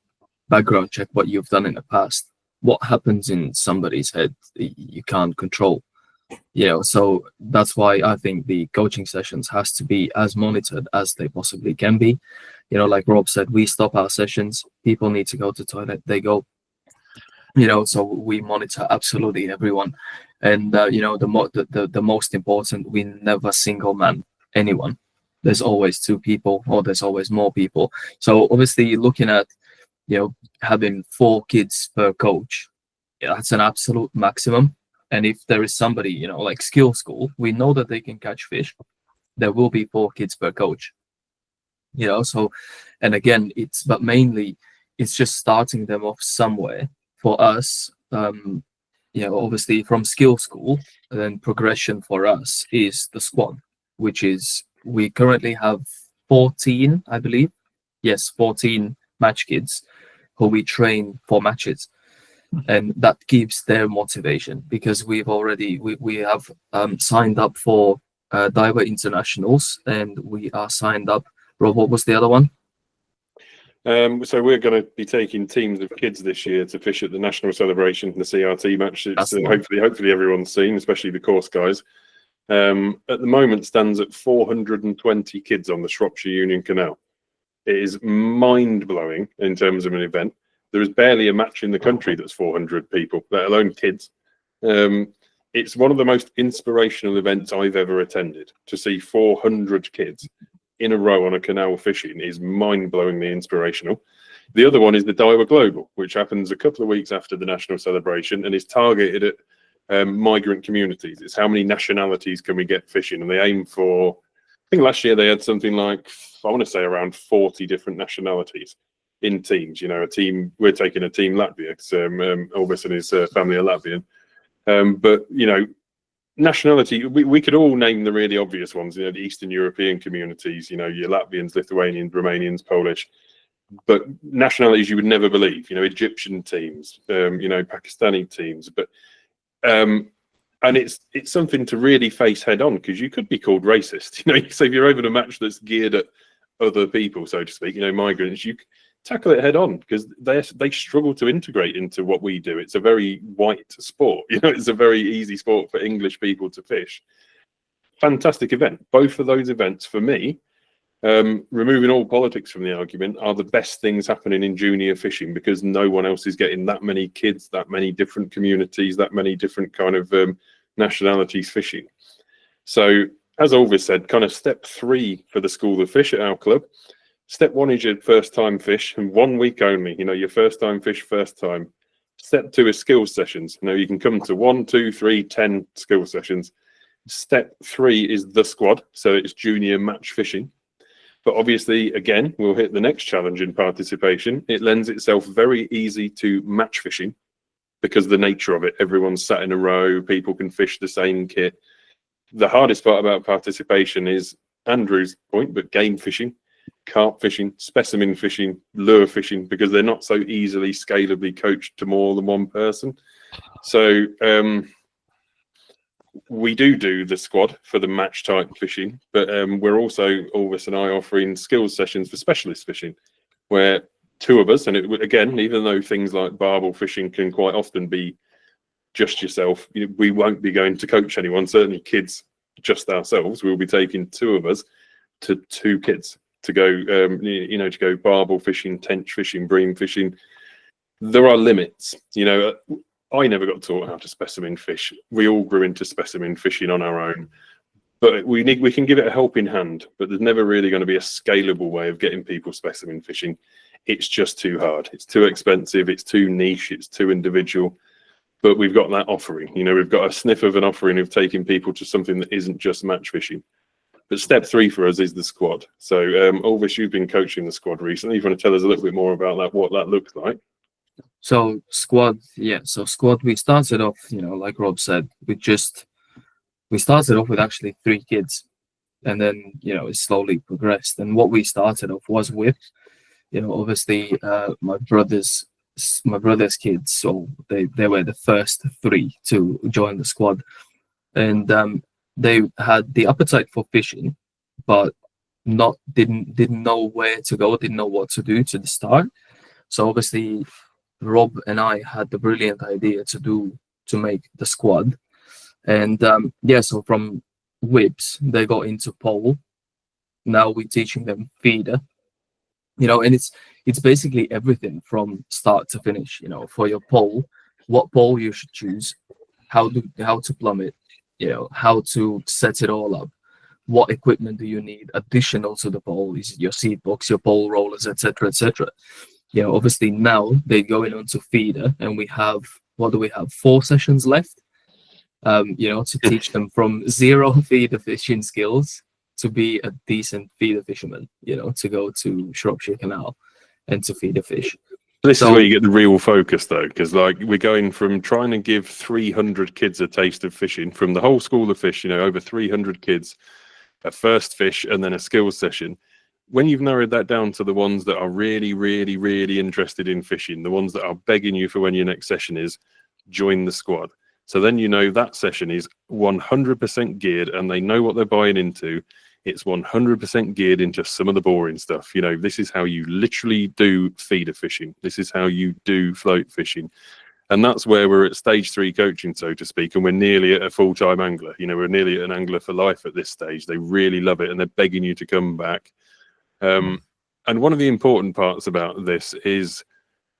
background check what you've done in the past. What happens in somebody's head, you can't control. So that's why I think the coaching sessions has to be as monitored as they possibly can be. Like Rob said, we stop our sessions. People need to go to the toilet. They go. So we monitor absolutely everyone, and the most important, we never single man anyone. There's always two people, or there's always more people. So obviously, looking at having 4 kids per coach, that's an absolute maximum. And if there is somebody like skill school, we know that they can catch fish. There will be 4 kids per coach. So, and again, but mainly it's just starting them off somewhere. For us, obviously from skill school, then progression for us is the squad, which is we currently have 14, I believe. Yes, 14 match kids who we train for matches, and that keeps their motivation because we have signed up for diver internationals, and we are signed up. Rob, what was the other one?
So we're going to be taking teams of kids this year to fish at the national celebration, the CRT matches. Hopefully everyone's seen, especially the course guys. At the moment, stands at 420 kids on the Shropshire Union Canal. It is mind-blowing in terms of an event. There is barely a match in the country that's 400 people, let alone kids. It's one of the most inspirational events I've ever attended. To see 400 kids in a row on a canal fishing is mind-blowingly inspirational. The other one is the Diver Global, which happens a couple of weeks after the national celebration and is targeted at migrant communities. It's how many nationalities can we get fishing, and they aim for. I think last year they had something like, I want to say, around 40 different nationalities in teams. You know, a team, we're taking a team Latvia because Ulvis and his family are Latvian. But, you know, nationality, we could all name the really obvious ones, you know, the Eastern European communities, you know, your Latvians, Lithuanians, Romanians, Polish. But nationalities you would never believe, you know, Egyptian teams, you know, Pakistani teams. But and it's something to really face head on, because you could be called racist. You know, so if you're over a match that's geared at other people, so to speak, you know, migrants, you tackle it head on, because they struggle to integrate into what we do. It's a very white sport. You know, it's a very easy sport for English people to fish. Fantastic event. Both of those events for me, removing all politics from the argument, are the best things happening in junior fishing, because no one else is getting that many kids, that many different communities, that many different kind of nationalities fishing. So as Ulvis said, kind of step 3 for the School of Fish at our club. Step 1 is your first time fish, and 1 week only, you know, your first time fish, first time. Step 2 is skills sessions. You know, you can come to 1, 2, 3, 10 skill sessions. Step 3 is the squad, so it's junior match fishing. But obviously, again, we'll hit the next challenge in participation. It lends itself very easy to match fishing, because the nature of it, everyone's sat in a row, people can fish the same kit. The hardest part about participation is Andrew's point, but game fishing, carp fishing, specimen fishing, lure fishing, because they're not so easily scalably coached to more than one person. So we do the squad for the match type fishing, but we're also, Ulvis and I, offering skills sessions for specialist fishing, where 2 of us, and it, again, even though things like barbel fishing can quite often be just yourself, we won't be going to coach anyone, certainly kids, just ourselves. We'll be taking 2 of us to 2 kids to go, you know, to go barbel fishing, tench fishing, bream fishing. There are limits, you know. I never got taught how to specimen fish. We all grew into specimen fishing on our own, but we can give it a helping hand, but there's never really going to be a scalable way of getting people specimen fishing. It's just too hard. It's too expensive. It's too niche. It's too individual. But we've got that offering. You know, we've got a sniff of an offering of taking people to something that isn't just match fishing. But step 3 for us is the squad. So, Ulvis, you've been coaching the squad recently. You want to tell us a little bit more about that, what that looks like?
So squad, yeah. So squad, we started off, you know, like Rob said, we started off with actually 3 kids, and then, you know, it slowly progressed. And what we started off was with, you know, obviously my brother's kids, so they were the first 3 to join the squad, and they had the appetite for fishing, but didn't know where to go, didn't know what to do to the start. So obviously Rob and I had the brilliant idea to make the squad, and yeah, so from whips they got into pole. Now we're teaching them feeder, you know, and it's basically everything from start to finish. You know, for your pole, what pole you should choose, how to plumb it, you know, how to set it all up, what equipment do you need additional to the pole, is it your seed box, your pole rollers, etc., etc. You know, obviously now they're going on to feeder, and we have, what do we have, 4 sessions left, you know, to teach them from 0 feeder fishing skills to be a decent feeder fisherman, you know, to go to Shropshire Canal and to feed a fish.
This is where you get the real focus, though, because like we're going from trying to give 300 kids a taste of fishing from the whole School of Fish, you know, over 300 kids, a first fish and then a skills session. When you've narrowed that down to the ones that are really, really, really interested in fishing, the ones that are begging you for when your next session is, join the squad. So then you know that session is 100% geared and they know what they're buying into. It's 100% geared into some of the boring stuff. You know, this is how you literally do feeder fishing. This is how you do float fishing. And that's where we're at stage 3 coaching, so to speak, and we're nearly at a full-time angler. You know, we're nearly at an angler for life at this stage. They really love it and they're begging you to come back. And one of the important parts about this is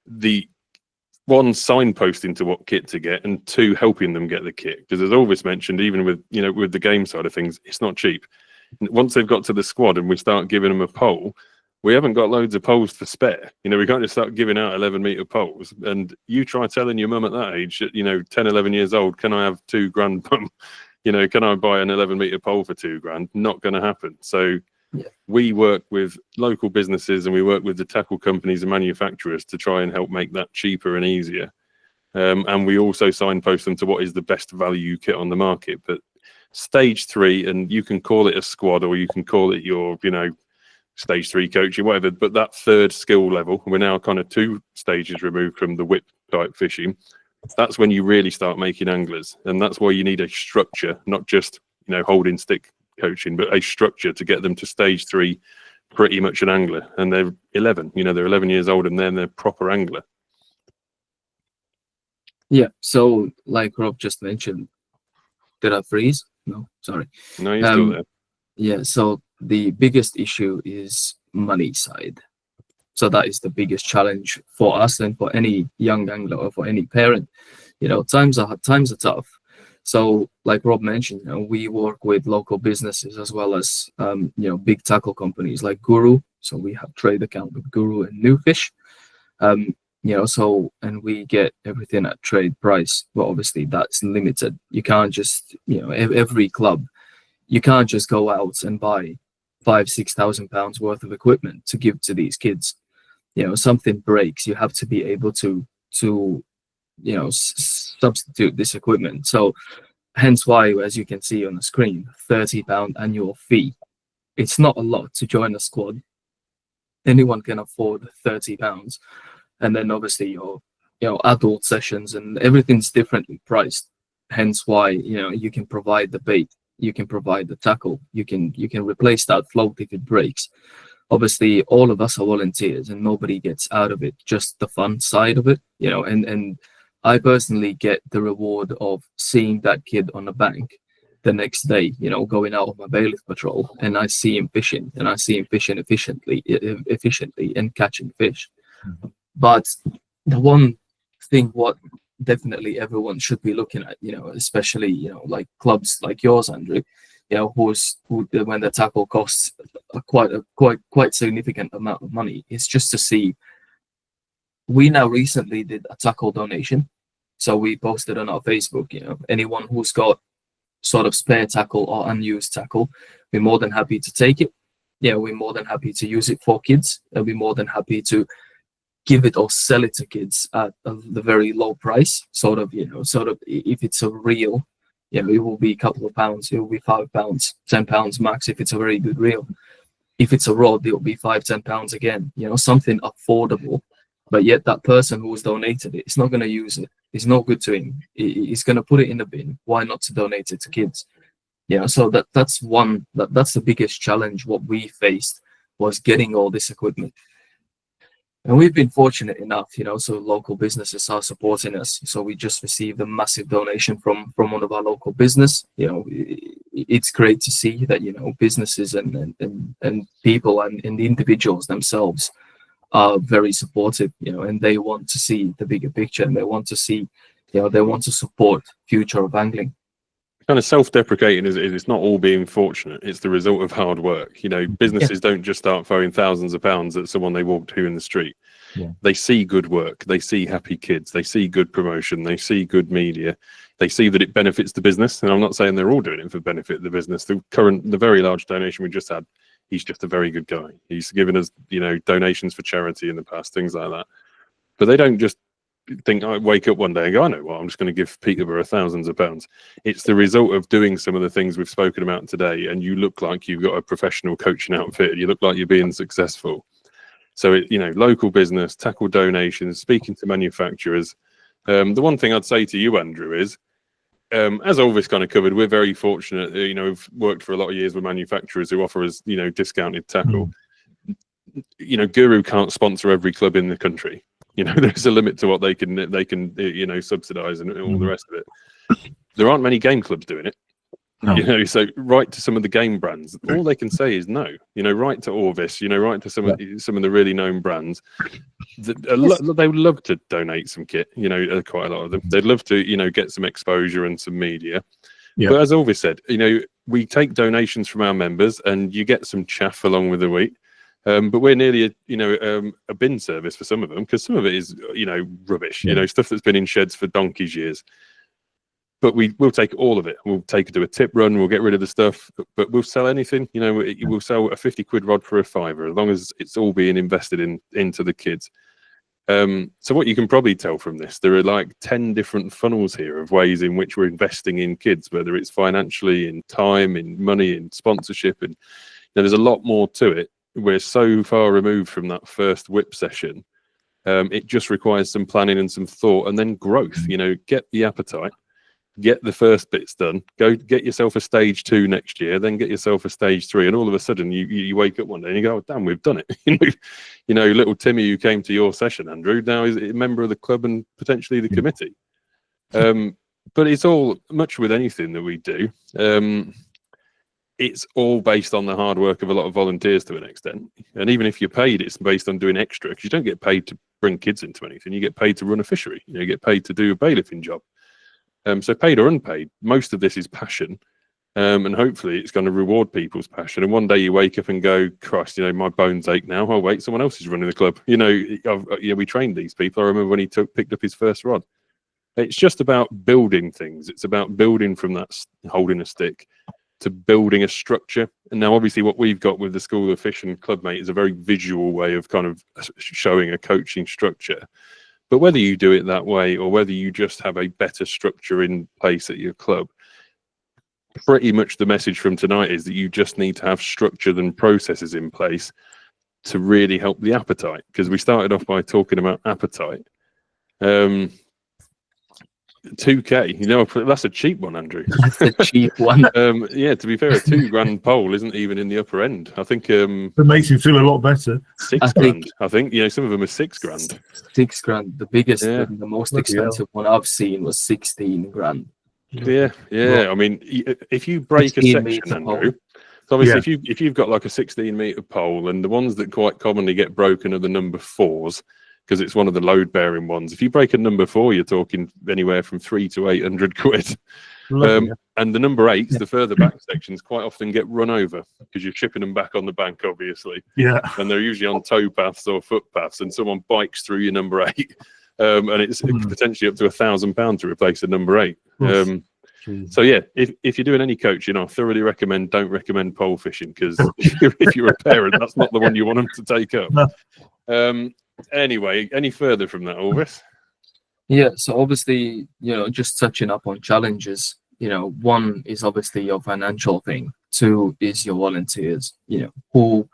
the 1, signposting to what kit to get, and 2, helping them get the kit. Because as Ulvis mentioned, even with, you know, with the game side of things, it's not cheap. Once they've got to the squad and we start giving them a pole, we haven't got loads of poles to spare. We can't just start giving out 11-meter poles. And you try telling your mum at that age, 10, 11 years old, can I have £2,000, mum? Can I buy an 11-meter pole for £2,000? Not going to happen. So we work with local businesses and we work with the tackle companies and manufacturers to try and help make that cheaper and easier. And we also signpost them to what is the best value kit on the market. But stage 3, and you can call it a squad or you can call it your, stage 3 coaching, whatever, but that third skill level, we're now kind of 2 stages removed from the whip type fishing. That's when you really start making anglers. And that's why you need a structure, not just, holding stick coaching, but a structure to get them to stage 3, pretty much an angler. And they're 11, they're 11 years old and then they're proper angler.
Yeah. So like Rob just mentioned, did I freeze? No, sorry.
No, you're still there.
Yeah. So the biggest issue is money side. So that is the biggest challenge for us and for any young angler or for any parent. Times are tough. So like Rob mentioned, we work with local businesses as well as big tackle companies like Guru. So we have trade account with Guru and New Fish. And we get everything at trade price. But obviously that's limited. You can't just, every club, you can't just go out and buy £5,000-6,000 worth of equipment to give to these kids. Something breaks, you have to be able to substitute this equipment. So hence why, as you can see on the screen, £30 annual fee. It's not a lot to join a squad. Anyone can afford £30. And then obviously your adult sessions and everything's differently priced. Hence why, you can provide the bait, you can provide the tackle, you can replace that float if it breaks. Obviously, all of us are volunteers and nobody gets out of it, just the fun side of it, and I personally get the reward of seeing that kid on the bank the next day, going out on my bailiff patrol, and I see him fishing, and I see him fishing efficiently and catching fish.
Mm-hmm.
But the one thing what definitely everyone should be looking at, especially, like clubs like yours, Andrew, who when the tackle costs quite significant amount of money, it's just to see. We now recently did a tackle donation, so we posted on our Facebook. Anyone who's got sort of spare tackle or unused tackle, we're more than happy to take it. We're more than happy to use it for kids, and we're more than happy to give it or sell it to kids at the very low price. Sort of if it's a reel. It will be a couple of pounds. It will be £5, £10 max if it's a very good reel. If it's a rod, it will be £5-10 again. Something affordable. But yet that person who was donated it's not going to use it. It's no good to him. He's going to put it in the bin. Why not to donate it to kids? So that's the biggest challenge. What we faced was getting all this equipment. And we've been fortunate enough, so local businesses are supporting us. So we just received a massive donation from one of our local business. It's great to see that, businesses and people and the individuals themselves are very supportive, and they want to see the bigger picture, and they want to see, they want to support future of angling.
Kind of self-deprecating is it's not all being fortunate. It's the result of hard work. Businesses don't just start throwing thousands of pounds at someone they walk to in the street.
Yeah.
They see good work. They see happy kids. They see good promotion. They see good media. They see that it benefits the business. And I'm not saying they're all doing it for benefit of the business. The very large donation we just had, he's just a very good guy. He's given us, donations for charity in the past, things like that. But they don't just think, I wake up one day and go, I know what, I'm just going to give Peterborough thousands of pounds. It's the result of doing some of the things we've spoken about today, and you look like you've got a professional coaching outfit, and you look like you're being successful. So local business, tackle donations, speaking to manufacturers. The one thing I'd say to you, Andrew, is as Ulvis kind of covered, we're very fortunate. We've worked for a lot of years with manufacturers who offer us discounted tackle. Guru can't sponsor every club in the country. There's a limit to what they can subsidize and all the rest of it. There aren't many game clubs doing it.
No.
So write to some of the game brands. All they can say is no. Write to Ulvis. Write to some of the really known brands. They would love to donate some kit. Quite a lot of them. They'd love to get some exposure and some media.
Yeah.
But as Ulvis said, we take donations from our members, and you get some chaff along with the wheat. But we're nearly a bin service for some of them, because some of it is rubbish, stuff that's been in sheds for donkey's years. But we'll take all of it. We'll take it to a tip run. We'll get rid of the stuff, but we'll sell anything. We'll sell a 50 quid rod for a fiver, as long as it's all being invested into the kids. So what you can probably tell from this, there are like 10 different funnels here of ways in which we're investing in kids, whether it's financially, in time, in money, in sponsorship, and there's a lot more to it. We're so far removed from that first whip session. It just requires some planning and some thought, and then growth. Get the appetite. Get the first bits done, go get yourself a stage 2 next year, then get yourself a stage 3, and all of a sudden you wake up one day and you go, oh, damn, we've done it. Little Timmy who came to your session, Andrew, now is a member of the club and potentially the committee. But it's all, much with anything that we do, it's all based on the hard work of a lot of volunteers to an extent. And even if you're paid, it's based on doing extra, because you don't get paid to bring kids into anything. You get paid to run a fishery. You get paid to do a bailiffing job. So paid or unpaid, most of this is passion, and hopefully it's going to reward people's passion. And one day you wake up and go, Christ, my bones ache now. Oh wait, someone else is running the club. We trained these people. I remember when he picked up his first rod. It's just about building things. It's about building from that holding a stick to building a structure. And now obviously what we've got with the School of Fish and Clubmate is a very visual way of kind of showing a coaching structure. But whether you do it that way or whether you just have a better structure in place at your club, pretty much the message from tonight is that you just need to have structure and processes in place to really help the appetite. Because we started off by talking about appetite. 2K, that's a cheap one, Andrew.
That's a cheap one.
Yeah, to be fair, a £2,000 pole isn't even in the upper end. I think
it makes you feel a lot better.
£6,000. I think some of them are £6,000.
£6,000. The biggest and the most expensive one I've seen was 16 grand.
Yeah. I mean, if you break a section, Andrew, so obviously if you've got like a 16-meter pole, and the ones that quite commonly get broken are the number 4s, because it's one of the load-bearing ones. If you break a number 4, you're talking anywhere from 300 to 800 quid. And the number 8s, the further back sections, quite often get run over because you're shipping them back on the bank, obviously.
Yeah.
And they're usually on towpaths or footpaths, and someone bikes through your number 8, and it's potentially up to £1,000 to replace a number 8. So yeah, if you're doing any coaching, I thoroughly don't recommend pole fishing, because if you're a parent, that's not the one you want them to take up.
No.
Anyway, any further from that, Ulvis?
Yeah, so obviously, just touching up on challenges, one is obviously your financial thing. 2 is your volunteers, who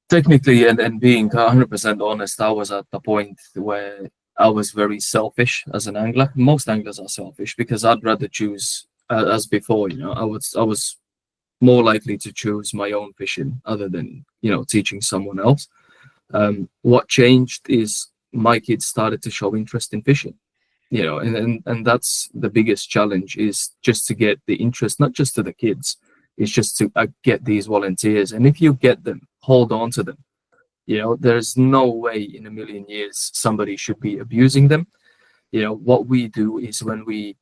technically, and being 100% honest, I was at the point where I was very selfish as an angler. Most anglers are selfish, because I'd rather choose, as before, I was more likely to choose my own fishing other than, teaching someone else. What changed is my kids started to show interest in fishing, and that's the biggest challenge, is just to get the interest, not just to the kids, it's just to get these volunteers. And if you get them, hold on to them. There's no way in a million years somebody should be abusing them. What we do is when we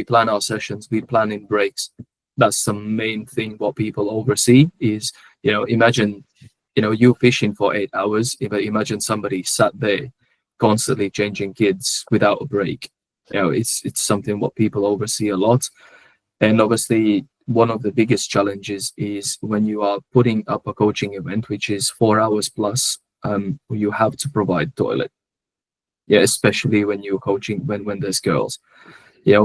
plan our sessions, we plan in breaks. That's the main thing. What people oversee is, imagine you fishing for 8 hours. Imagine somebody sat there constantly changing kids without a break. It's something what people oversee a lot. And obviously, one of the biggest challenges is when you are putting up a coaching event, which is 4 hours plus, you have to provide toilet. Yeah, especially when you're coaching, when there's girls.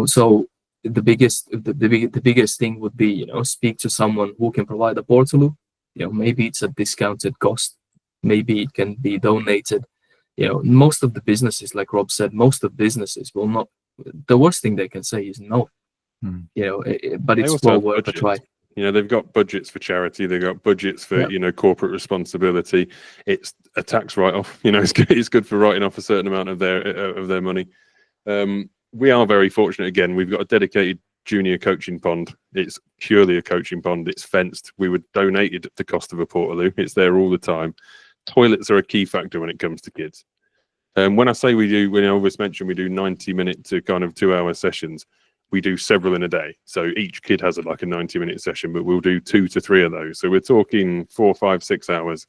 So the biggest thing would be, speak to someone who can provide a portaloo. Maybe it's a discounted cost, maybe it can be donated. Most of the businesses, like Rob said, most of businesses will not. The worst thing they can say is no. But it's well worth a try.
They've got budgets for charity, they've got budgets for corporate responsibility. It's a tax write-off. It's good for writing off a certain amount of their money. We are very fortunate. Again, we've got a dedicated junior coaching pond. It's purely a coaching pond. It's fenced. We would donate it at the cost of a portaloo. It's there all the time. Toilets are a key factor when it comes to kids. When I say we do, when Elvis mentioned we do 90-minute to kind of 2-hour sessions, we do several in a day. So each kid has like a 90-minute session, but we'll do 2 to 3 of those. So we're talking 4, 5, 6 hours.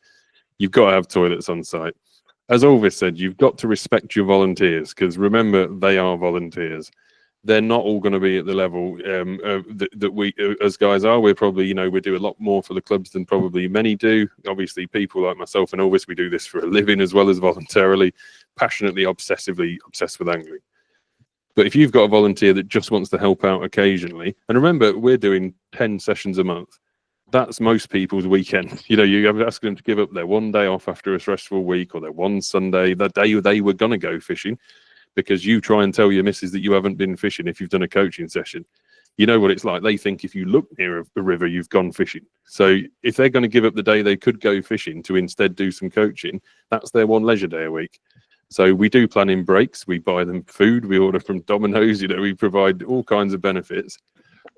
You've got to have toilets on site. As Ulvis said, you've got to respect your volunteers, because remember, they are volunteers. They're not all going to be at the level that we as guys are. We're probably, we do a lot more for the clubs than probably many do. Obviously, people like myself and Ulvis, we do this for a living as well as voluntarily, passionately, obsessively obsessed with angling. But if you've got a volunteer that just wants to help out occasionally, and remember, we're doing 10 sessions a month. That's most people's weekend. You're asking them to give up their one day off after a stressful week, or their one Sunday, the day they were going to go fishing, because you try and tell your missus that you haven't been fishing if you've done a coaching session. You know what it's like. They think if you look near a river, you've gone fishing. So if they're going to give up the day they could go fishing to instead do some coaching, that's their one leisure day a week. So we do plan in breaks. We buy them food. We order from Domino's. We provide all kinds of benefits.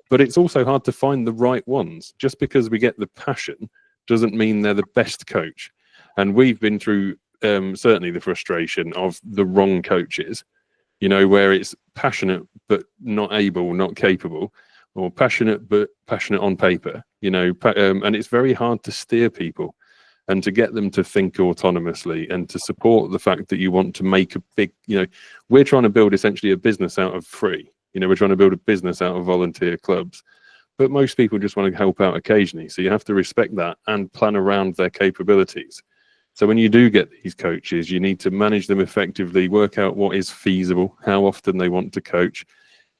But it's also hard to find the right ones. Just because we get the passion doesn't mean they're the best coach. And we've been through certainly the frustration of the wrong coaches, where it's passionate but not able, not capable, or passionate but passionate on paper, and it's very hard to steer people and to get them to think autonomously and to support the fact that you want to make a big, we're trying to build essentially a business out of free. We're trying to build a business out of volunteer clubs, but most people just want to help out occasionally. So you have to respect that and plan around their capabilities. So when you do get these coaches, you need to manage them effectively, work out what is feasible, how often they want to coach,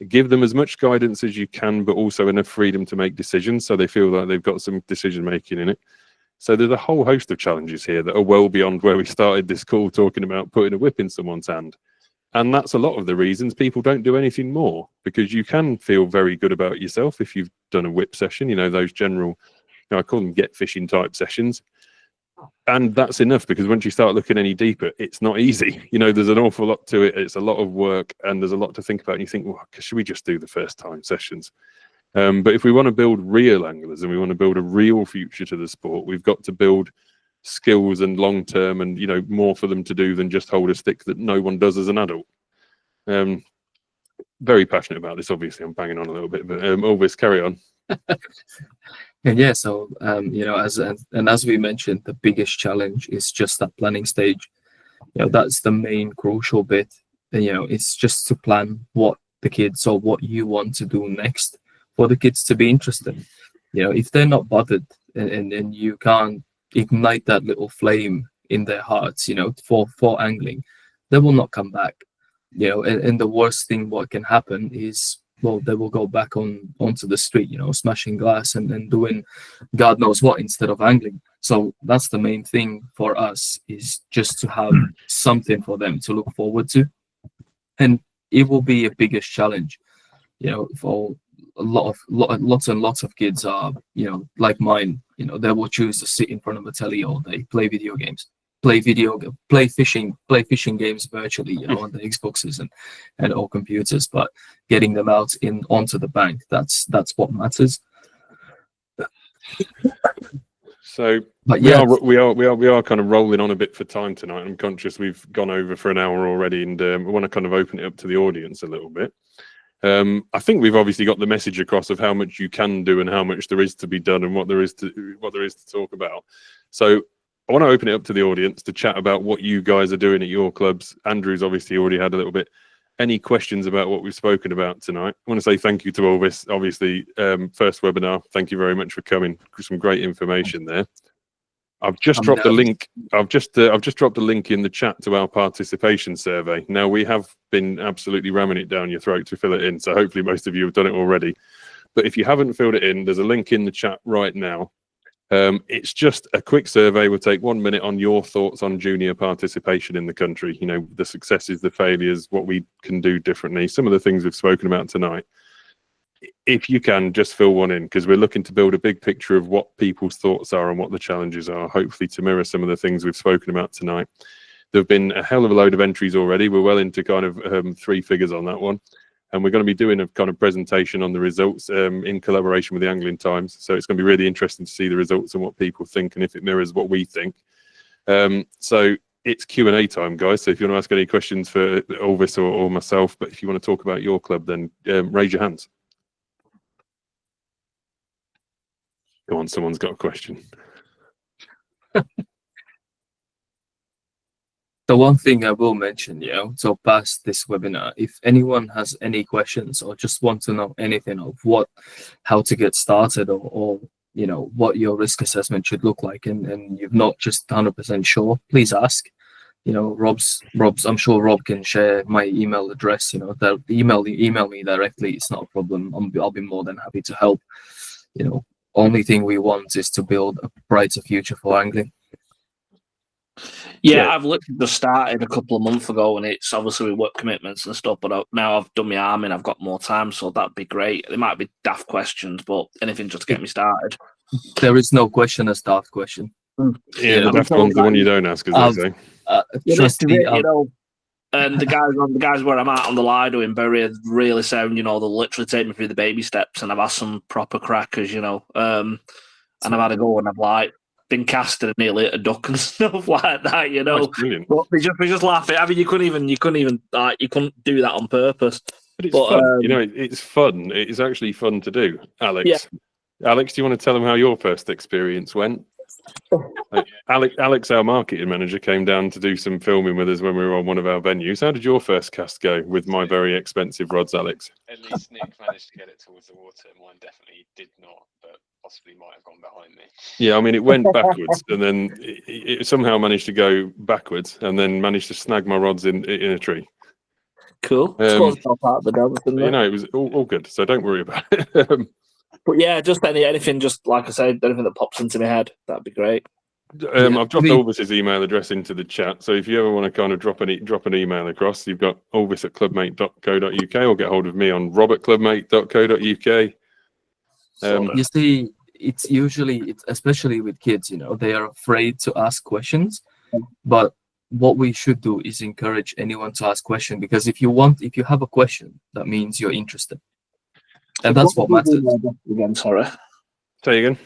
give them as much guidance as you can, but also enough freedom to make decisions so they feel like they've got some decision making in it. So there's a whole host of challenges here that are well beyond where we started this call talking about putting a whip in someone's hand. And that's a lot of the reasons people don't do anything more, because you can feel very good about yourself if you've done a whip session, those general, I call them get fishing type sessions. And that's enough, because once you start looking any deeper, it's not easy. There's an awful lot to it. It's a lot of work and there's a lot to think about. And you think, well, should we just do the first time sessions? But if we want to build real anglers and we want to build a real future to the sport, we've got to build skills and long term and, more for them to do than just hold a stick that no one does as an adult. Very passionate about this. Obviously, I'm banging on a little bit, but Ulvis, carry on.
And yeah, so as we mentioned, the biggest challenge is just that planning stage. That's the main crucial bit. It's just to plan what the kids or what you want to do next for the kids to be interested. If they're not bothered and you can't ignite that little flame in their hearts, for angling, they will not come back. And the worst thing what can happen is, well, they will go back onto the street, smashing glass and doing God knows what instead of angling. So that's the main thing for us, is just to have something for them to look forward to. And it will be a biggest challenge, for lots and lots of kids are, like mine, they will choose to sit in front of a telly all day, play video games, play fishing games virtually, on the Xboxes and all computers, but getting them out onto the bank, that's what matters.
So
but yeah,
we are kind of rolling on a bit for time tonight. I'm conscious we've gone over for an hour already, and we want to kind of open it up to the audience a little bit. I think we've obviously got the message across of how much you can do and how much there is to be done and what there is to talk about. So I want to open it up to the audience to chat about what you guys are doing at your clubs. Andrew's obviously already had a little bit. Any questions about what we've spoken about tonight? I want to say thank you to Ulvis. Obviously, first webinar. Thank you very much for coming. Some great information there. I've just dropped a link. I've just dropped a link in the chat to our participation survey. Now, we have been absolutely ramming it down your throat to fill it in, so hopefully most of you have done it already. But if you haven't filled it in, there's a link in the chat right now. It's just a quick survey. We'll take 1 minute on your thoughts on junior participation in the country. The successes, the failures, what we can do differently, some of the things we've spoken about tonight. If you can, just fill one in, because we're looking to build a big picture of what people's thoughts are and what the challenges are, hopefully to mirror some of the things we've spoken about tonight. There have been a hell of a load of entries already. We're well into kind of 3 figures on that one. And we're going to be doing a kind of presentation on the results in collaboration with the Angling Times. So it's going to be really interesting to see the results and what people think and if it mirrors what we think. So it's Q&A time, guys. So if you want to ask any questions for Ulvis or myself, but if you want to talk about your club, then raise your hands. Come on, someone's got a question.
The one thing I will mention, so past this webinar, if anyone has any questions or just want to know anything of how to get started or what your risk assessment should look like, and you're not just 100% sure, please ask. Rob's, I'm sure Rob can share my email address. Email me directly. It's not a problem. I'll be more than happy to help. Only thing we want is to build a brighter future for angling.
Yeah, I've literally just started a couple of months ago, and it's obviously with work commitments and stuff, but now I've done my army and I've got more time, so that'd be great. It might be daft questions, but anything just to get me started.
There is no question as daft question.
Yeah, the daft one's the one you don't ask, as they say.
Trust me,
and the guys where I'm at on the Lido in Bury are really sound, they'll literally take me through the baby steps, and I've had some proper crackers, and I've had a go, and I've been casted and nearly hit a duck and stuff like that,
That's brilliant.
But we just laugh it. I mean, you couldn't do that on purpose.
But it's fun. It's fun. It's actually fun to do. Alex.
Yeah.
Alex, do you want to tell them how your first experience went? Alex, our marketing manager, came down to do some filming with us when we were on one of our venues. How did your first cast go with my very expensive rods, Alex?
At least Nick managed to get it towards the water. Mine definitely did not, but possibly might have gone behind me.
Yeah, I mean, it went backwards, and then it somehow managed to go backwards, and then managed to snag my rods in a tree.
Cool.
It was all good, so don't worry about it.
But yeah, just anything, just like I said, anything that pops into my head, that'd be great.
I've dropped Ulvis's email address into the chat, so if you ever want to kind of drop an email across, you've got ulvis@clubmate.co.uk, or get hold of me on rob@clubmate.co.uk.
You see, it's usually, especially with kids, they are afraid to ask questions, but what we should do is encourage anyone to ask questions, because if you have a question, that means you're interested. And that's what matters.
Again, sorry.
Say again.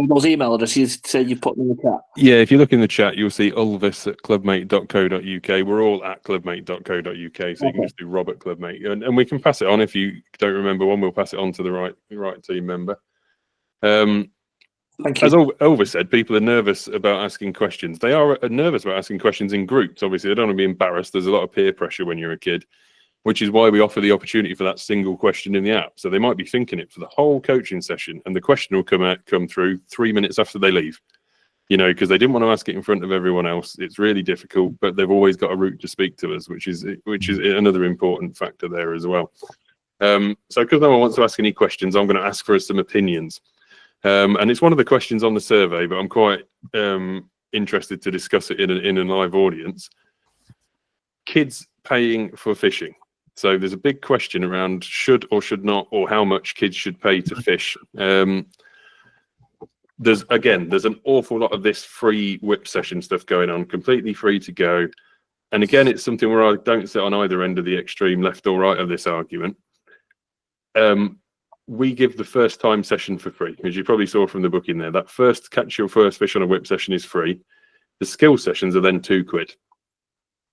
Those email addresses you said you put in the chat.
Yeah, if you look in the chat, you'll see ulvis@clubmate.co.uk. We're all at clubmate.co.uk, so you can just do Rob at Clubmate, and we can pass it on. If you don't remember one, we'll pass it on to the right team member.
Thank you.
As Ulvis said, people are nervous about asking questions. They are nervous about asking questions in groups. Obviously, they don't want to be embarrassed. There's a lot of peer pressure when you're a kid, which is why we offer the opportunity for that single question in the app. So they might be thinking it for the whole coaching session, and the question will come through 3 minutes after they leave, because they didn't want to ask it in front of everyone else. It's really difficult, but they've always got a route to speak to us, which is another important factor there as well. So because no one wants to ask any questions, I'm going to ask for some opinions. And it's one of the questions on the survey, but I'm quite interested to discuss it in a live audience. Kids paying for fishing. So there's a big question around should or should not, or how much kids should pay to fish. There's an awful lot of this free whip session stuff going on, completely free to go. And again, it's something where I don't sit on either end of the extreme left or right of this argument. We give the first time session for free, as you probably saw from the booking there. That first catch your first fish on a whip session is free. The skill sessions are then £2.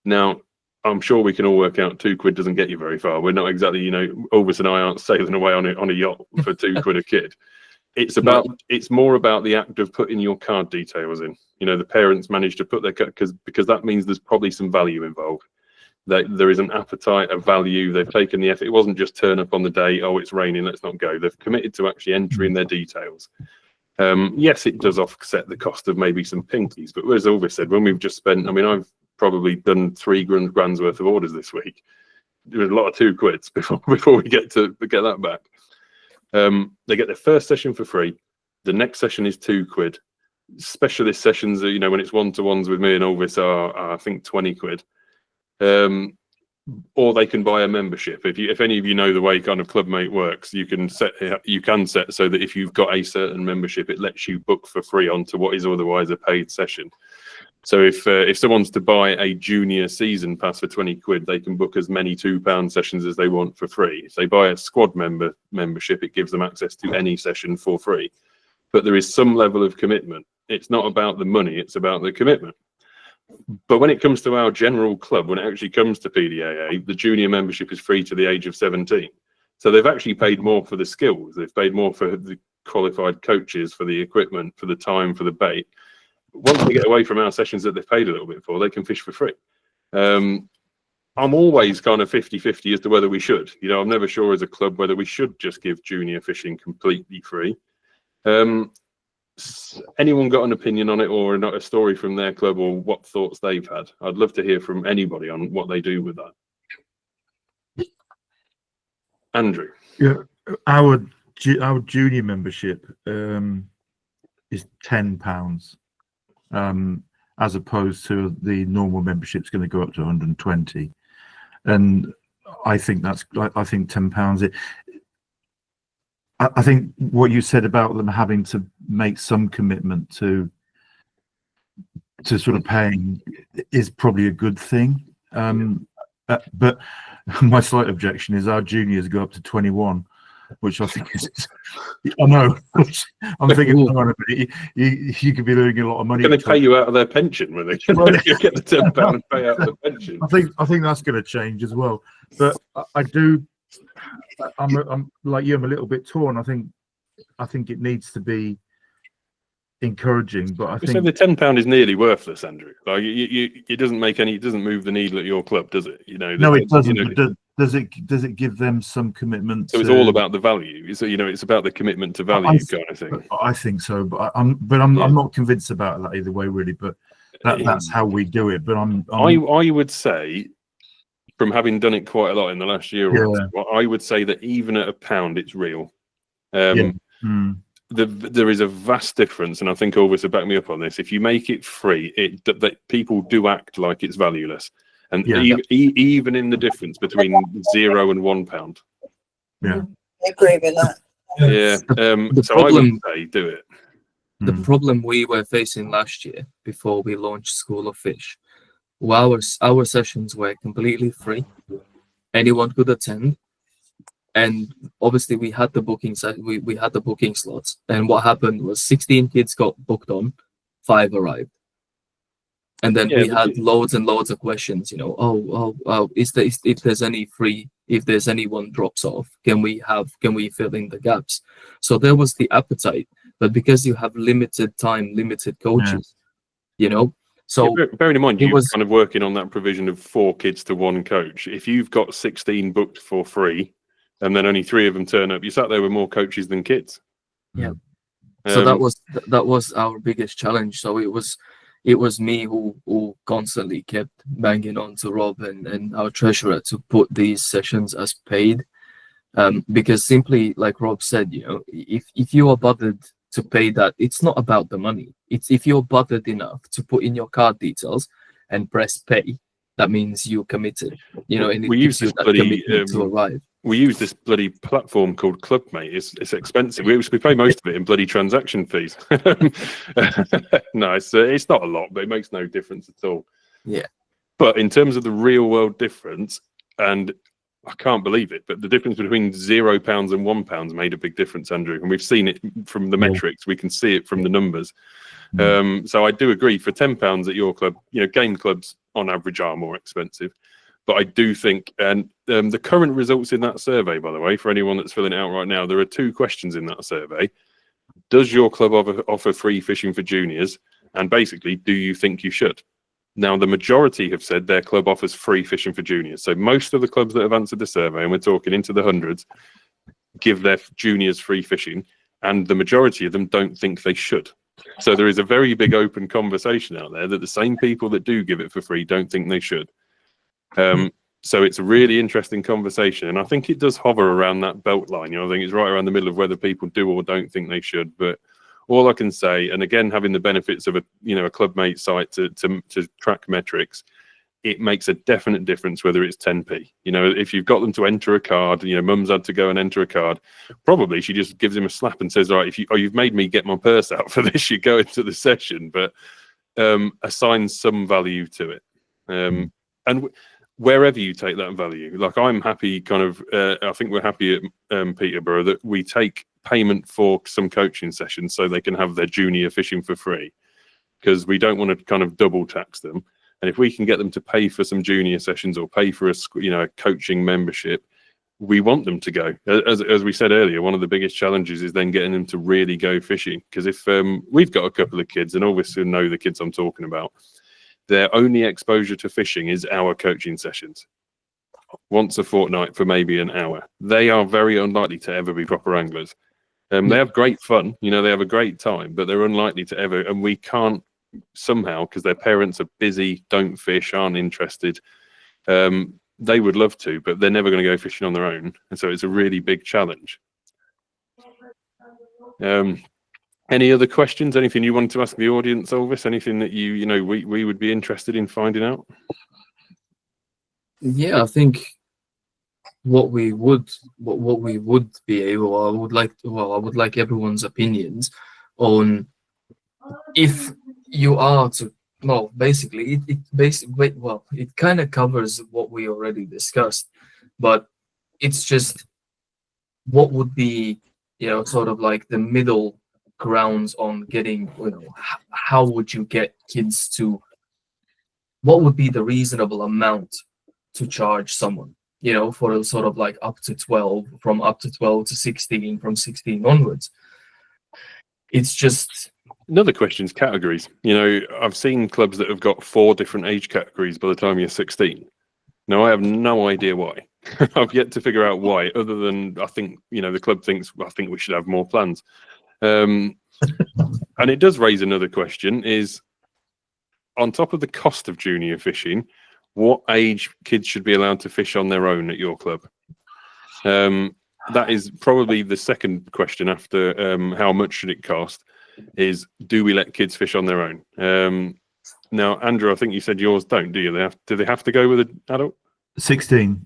Now, I'm sure we can all work out £2 doesn't get you very far. We're not exactly, Ulvis and I aren't sailing away on a yacht for £2 a kid. It's more about the act of putting your card details in. The parents manage to put their because that means there's probably some value involved. There is an appetite, a value. They've taken the effort. It wasn't just turn up on the day, oh, it's raining, let's not go. They've committed to actually entering their details. Yes, it does offset the cost of maybe some pinkies, but as Ulvis said, when we've just spent, I've probably done £3 grand's worth of orders this week. There was a lot of £2 before we get that back. They get their first session for free. The next session is £2. Specialist sessions, when it's one-to-ones with me and Ulvis are I think £20. Or they can buy a membership. If any of you know the way kind of Clubmate works, you can set so that if you've got a certain membership, it lets you book for free onto what is otherwise a paid session. So if someone's to buy a junior season pass for £20, they can book as many £2 sessions as they want for free. If they buy a squad membership, it gives them access to any session for free. But there is some level of commitment. It's not about the money, it's about the commitment. But when it comes to our general club, when it actually comes to P&DAA, the junior membership is free to the age of 17. So they've actually paid more for the skills. They've paid more for the qualified coaches, for the equipment, for the time, for the bait. Once they get away from our sessions that they've paid a little bit for, they can fish for free. I'm always kind of 50-50 as to whether we should. You know, I'm never sure as a club whether we should just give junior fishing completely free. Anyone got an opinion on it, or a story from their club, or what thoughts they've had? I'd love to hear from anybody on what they do with that. Andrew.
Yeah, our junior membership is £10, as opposed to the normal membership's going to go up to 120, and I think £10. I think what you said about them having to make some commitment to sort of paying is probably a good thing. But my slight objection is our juniors go up to 21, which I think is, I know, I'm thinking, hang on a minute, you could be losing a lot of money.
Can they pay you out of their pension when they get the £10 and pay out of the pension?
I think that's going to change as well. But I'm like you, I'm a little bit torn. I think it needs to be encouraging, but I think
so the £10 is nearly worthless, Andrew. Like it doesn't make any, it doesn't move the needle at your club, does it? You know,
no, it doesn't.
You know,
does it give them some commitment?
So it's all about the value. So, you know, it's about the commitment to value kind of thing.
I think so, but I'm not convinced about that either way, really. But that's how we do it. But
I would say, from having done it quite a lot in the last year, I would say that even at £1, it's real. There is a vast difference, and I think Ulvis will back me up on this. If you make it free, that people do act like it's valueless, and even in the difference between £0 and £1.
Yeah,
I agree with that.
Yeah. So I would say do it.
The problem we were facing last year before we launched School of Fish, our sessions were completely free. Anyone could attend. And obviously we had the bookings, we had the booking slots. And what happened was 16 kids got booked on, 5 arrived. And then we had loads and loads of questions, you know, if there's anyone drops off, can we fill in the gaps? So there was the appetite, but because you have limited time, limited coaches, you know. So
bearing in mind, you're kind of working on that provision of 4 kids to 1 coach. If you've got 16 booked for free, and then only 3 of them turn up, you sat there with more coaches than kids.
Yeah. So that was our biggest challenge. So it was me who constantly kept banging on to Rob and our treasurer to put these sessions as paid, because simply, like Rob said, you know, if you are bothered to pay that, it's not about the money. It's if you're bothered enough to put in your card details and press pay, that means you're committed. You know, and it gives you that commitment to arrive.
We use this bloody platform called Clubmate. It's expensive. We pay most of it in bloody transaction fees. No, it's not a lot, but it makes no difference at all.
Yeah.
But in terms of the real world difference, and I can't believe it, but the difference between £0 and £1 made a big difference, Andrew. And we've seen it from the metrics. We can see it from the numbers. So I do agree, for £10 at your club, you know, game clubs on average are more expensive. But I do think, and the current results in that survey, by the way, for anyone that's filling it out right now, there are 2 questions in that survey. Does your club offer free fishing for juniors? And basically, do you think you should? Now, the majority have said their club offers free fishing for juniors. So most of the clubs that have answered the survey, and we're talking into the hundreds, give their juniors free fishing. And the majority of them don't think they should. So there is a very big open conversation out there that the same people that do give it for free don't think they should. So it's a really interesting conversation, and I think it does hover around that belt line. You know, I think it's right around the middle of whether people do or don't think they should. But all I can say, and again, having the benefits of a Clubmate site to track metrics, it makes a definite difference whether it's 10p. You know, if you've got them to enter a card, you know, Mum's had to go and enter a card. Probably she just gives him a slap and says, "All right, you've made me get my purse out for this, you go into the session," but assigns some value to it. And wherever you take that value, like I'm happy I think we're happy at Peterborough that we take payment for some coaching sessions so they can have their junior fishing for free, because we don't want to kind of double tax them. And if we can get them to pay for some junior sessions or pay for a coaching membership, we want them to go. As we said earlier, one of the biggest challenges is then getting them to really go fishing. Because if we've got a couple of kids, and Ulvis will know the kids I'm talking about, their only exposure to fishing is our coaching sessions. Once a fortnight for maybe an hour. They are very unlikely to ever be proper anglers. They have great fun, they have a great time, but they're unlikely to ever, and we can't somehow, because their parents are busy, don't fish, aren't interested. They would love to, but they're never going to go fishing on their own. And so it's a really big challenge. Any other questions? Anything you wanted to ask the audience, Ulvis? Anything that we would be interested in finding out?
Yeah, I think what we would be able, I would like everyone's opinions on if you are to, well, basically it kind of covers what we already discussed, but it's just what would be, sort of like the middle grounds on getting, how would you get kids to, what would be the reasonable amount to charge someone, for a sort of like up to 12, from up to 12 to 16, from 16 onwards. It's just
another question is categories. I've seen clubs that have got 4 different age categories by the time you're 16. Now, I have no idea why. I've yet to figure out why, other than I think, the club thinks, I think we should have more plans. And it does raise another question is, on top of the cost of junior fishing, what age kids should be allowed to fish on their own at your club? That is probably the second question after how much should it cost, is do we let kids fish on their own? Now, Andrew, I think you said yours don't, do you? Do they have to go with an adult?
16,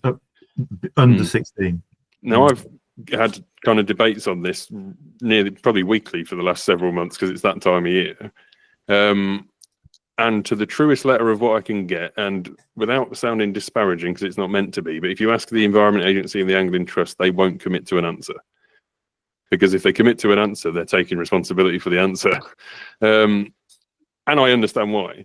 under 16.
Now, I've had kind of debates on this probably weekly for the last several months because it's that time of year. And to the truest letter of what I can get, and without sounding disparaging because it's not meant to be, but if you ask the Environment Agency and the Angling Trust, they won't commit to an answer. Because if they commit to an answer, they're taking responsibility for the answer. And I understand why.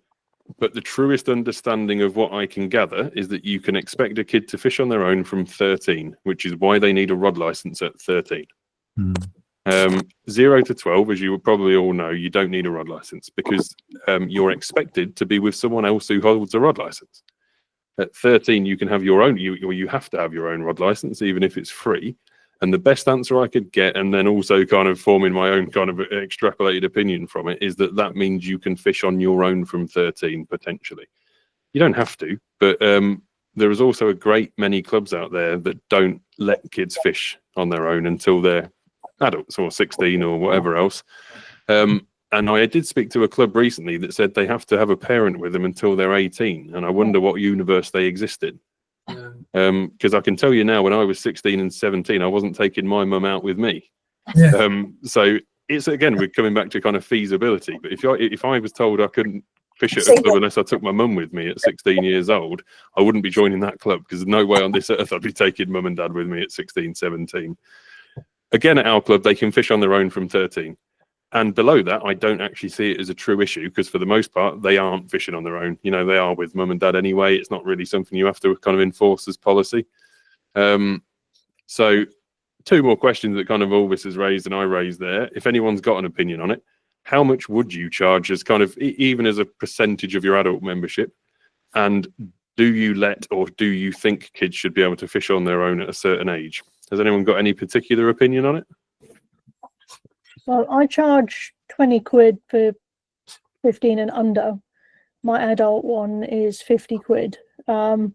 But the truest understanding of what I can gather is that you can expect a kid to fish on their own from 13, which is why they need a rod license at 13. 0 to 12, as you will probably all know, you don't need a rod license because you're expected to be with someone else who holds a rod license. At 13, you can have your own, you have to have your own rod license, even if it's free. And the best answer I could get, and then also kind of forming my own kind of extrapolated opinion from it, is that means you can fish on your own from 13, potentially. You don't have to, but there is also a great many clubs out there that don't let kids fish on their own until they're adults or 16 or whatever else. And I did speak to a club recently that said they have to have a parent with them until they're 18. And I wonder what universe they exist in. Because I can tell you now, when I was 16 and 17, I wasn't taking my mum out with me. So it's, again, we're coming back to kind of feasibility. But if I was told I couldn't fish at a club unless I took my mum with me at 16 years old, I wouldn't be joining that club, because there's no way on this earth I'd be taking mum and dad with me at 16, 17. Again, at our club, they can fish on their own from 13. And below that, I don't actually see it as a true issue, because for the most part, they aren't fishing on their own. They are with mum and dad anyway. It's not really something you have to kind of enforce as policy. So 2 more questions that kind of Ulvis has raised and I raised there. If anyone's got an opinion on it, how much would you charge as kind of, even as a percentage of your adult membership? And do you let, or do you think kids should be able to fish on their own at a certain age? Has anyone got any particular opinion on it?
Well, I charge 20 quid for 15 and under. My adult one is 50 quid. A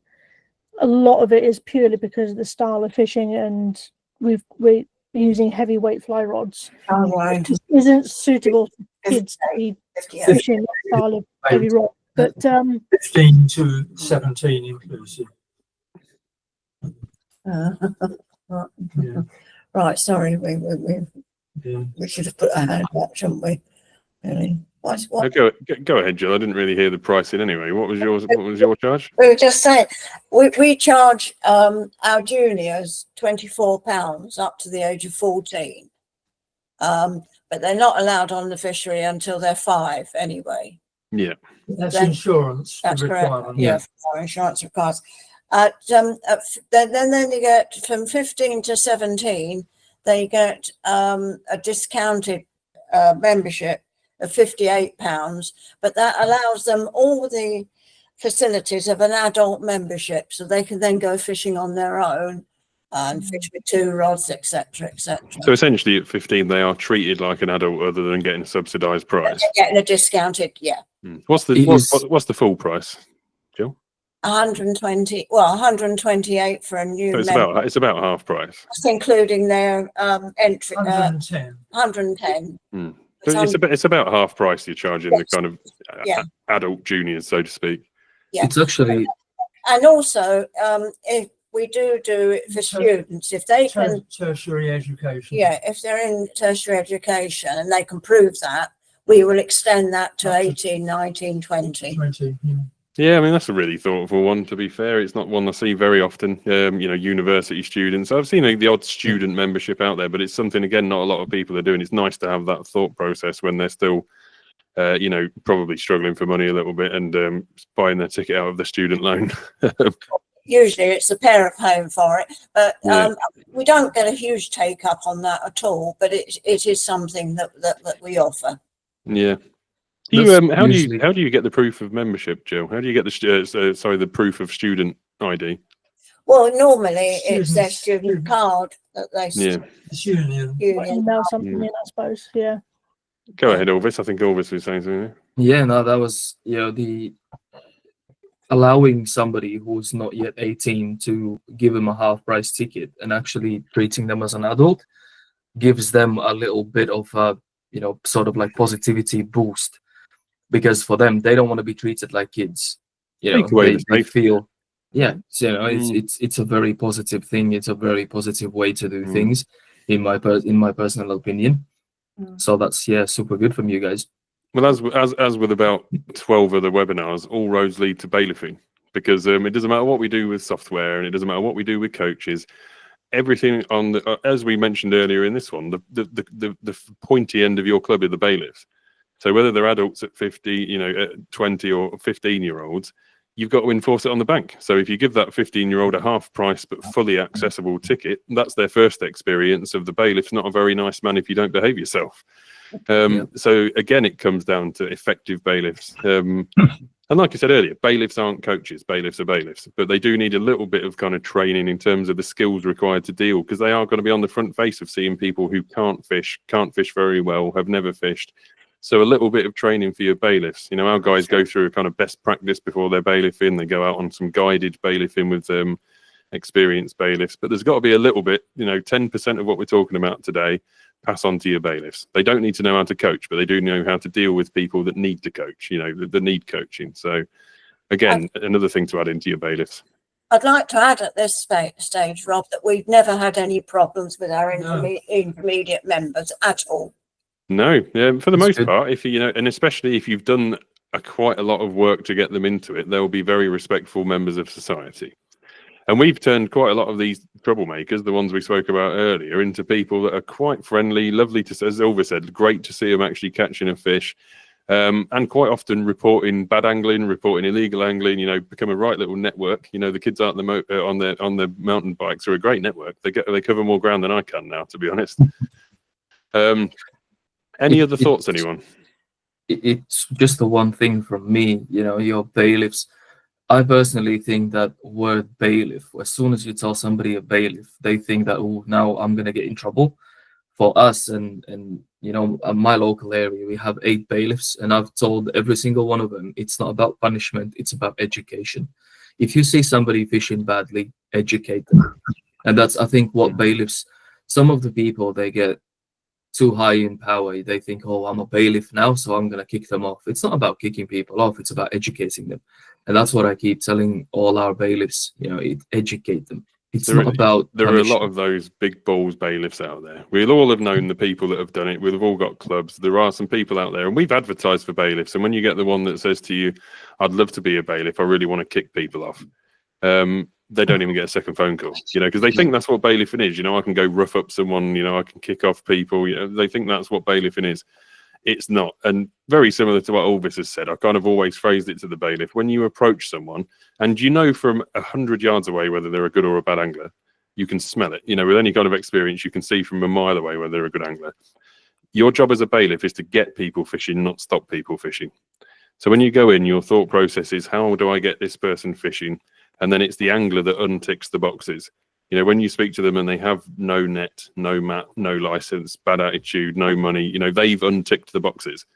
lot of it is purely because of the style of fishing, and we're using heavyweight fly rods. It just isn't suitable for kids to be fishing that style of heavy rod. But
15 to 17 inclusive.
Right, sorry, we should have put a hand up, shouldn't we? Really?
Go ahead, Jill. I didn't really hear the pricing anyway. What was your charge?
We were just saying, we charge our juniors £24 up to the age of 14, but they're not allowed on the fishery until they're 5 anyway.
Yeah.
That's
Then-
insurance
That's correct.
requirement.
Yeah, for insurance of cars. Then you get from 15 to 17, they get a discounted membership of £58, but that allows them all the facilities of an adult membership, so they can then go fishing on their own and fish with 2 rods, etc., etc.
So essentially, at 15, they are treated like an adult, other than getting a subsidised price.
They're getting a discounted,
What's
It is-
what's the full price, Jill?
120, well, 128 for a new
So
member.
it's about half price.
That's including their entry,
110.
110.
So it's about half price you're charging the
Yes.
kind of
Yeah.
adult juniors, so to speak.
Yeah.
It's actually
And also, if we do it for students, if they can,
Tertiary education.
if they're in tertiary education and they can prove that, we will extend that to 18, 19, 20.
20, yeah.
Yeah, I mean, that's a really thoughtful one, to be fair. It's not one I see very often, university students. I've seen the odd student membership out there, but it's something, again, not a lot of people are doing. It's nice to have that thought process when they're still, probably struggling for money a little bit and buying their ticket out of the student loan.
Usually it's the parent paying for it, but
Yeah.
we don't get a huge take up on that at all, but it is something that we offer.
Yeah.
That's
How
usually-
do you get the proof of membership, Jill? How do you get the proof of student ID?
Well, normally it's their
Students.
student card that they
Yeah.
It's union.
Email something in, I suppose. Yeah.
Go ahead, Ulvis. I think Ulvis was saying something.
Yeah, no, that was, the allowing somebody who's not yet 18 to give them a half price ticket and actually treating them as an adult gives them a little bit of a, sort of like positivity boost, because for them, they don't want to be treated like kids.
Take away the
They
safety.
feel, it's a very positive thing. It's a very positive way to do things, in my personal opinion. So that's super good from you guys.
Well, as with about 12 other webinars, all roads lead to bailiffing, because it doesn't matter what we do with software, and it doesn't matter what we do with coaches. Everything on the, as we mentioned earlier in this one, the pointy end of your club are the bailiffs. So whether they're adults at 50, at 20 or 15-year-olds, you've got to enforce it on the bank. So if you give that 15-year-old a half price but fully accessible ticket, that's their first experience of the bailiff's not a very nice man if you don't behave yourself. So again, it comes down to effective bailiffs. And like I said earlier, bailiffs aren't coaches, bailiffs are bailiffs, but they do need a little bit of kind of training in terms of the skills required to deal, because they are going to be on the front face of seeing people who can't fish very well, have never fished. So a little bit of training for your bailiffs. Our guys go through a kind of best practice before they're bailiffing. They go out on some guided bailiffing with experienced bailiffs, but there's got to be a little bit, 10% of what we're talking about today, pass on to your bailiffs. They don't need to know how to coach, but they do know how to deal with people that need to coach, that need coaching. So again, another thing to add into your bailiffs.
I'd like to add at this stage, Rob, that we've never had any problems with our intermediate members at all.
No, for the
That's
most
good.
part, if and especially if you've done quite a lot of work to get them into it, they'll be very respectful members of society. And we've turned quite a lot of these troublemakers, the ones we spoke about earlier, into people that are quite friendly, lovely to, as Ulvis said, great to see them actually catching a fish, and quite often reporting bad angling, reporting illegal angling. Become a right little network. The kids out on the mountain bikes are a great network. They cover more ground than I can now, to be honest. Any other thoughts, anyone?
It's just the one thing from me, your bailiffs. I personally think that word bailiff, as soon as you tell somebody a bailiff, they think that, oh, now I'm going to get in trouble. For us and my local area, we have 8 bailiffs, and I've told every single one of them, it's not about punishment, it's about education. If you see somebody fishing badly, educate them. And that's, I think, what bailiffs, some of the people, they get too high in power. They think, oh, I'm a bailiff now, so I'm going to kick them off. It's not about kicking people off. It's about educating them. And that's what I keep telling all our bailiffs, educate them. It's not about
There are a lot
punishment.
of those big balls bailiffs out there. We'll all have known the people that have done it. We've all got clubs. There are some people out there, and we've advertised for bailiffs. And when you get the one that says to you, I'd love to be a bailiff, I really want to kick people off, they don't even get a second phone call, because they think that's what bailiffing is. I can go rough up someone, I can kick off people. They think that's what bailiffing is. It's not. And very similar to what Ulvis has said, I kind of always phrased it to the bailiff. When you approach someone and you know from 100 yards away whether they're a good or a bad angler, you can smell it. You know, with any kind of experience, you can see from a mile away whether they're a good angler. Your job as a bailiff is to get people fishing, not stop people fishing. So when you go in, your thought process is, how do I get this person fishing? And then it's the angler that unticks the boxes. You know, when you speak to them and they have no net, no mat, no license, bad attitude, no money, you know, they've unticked the boxes.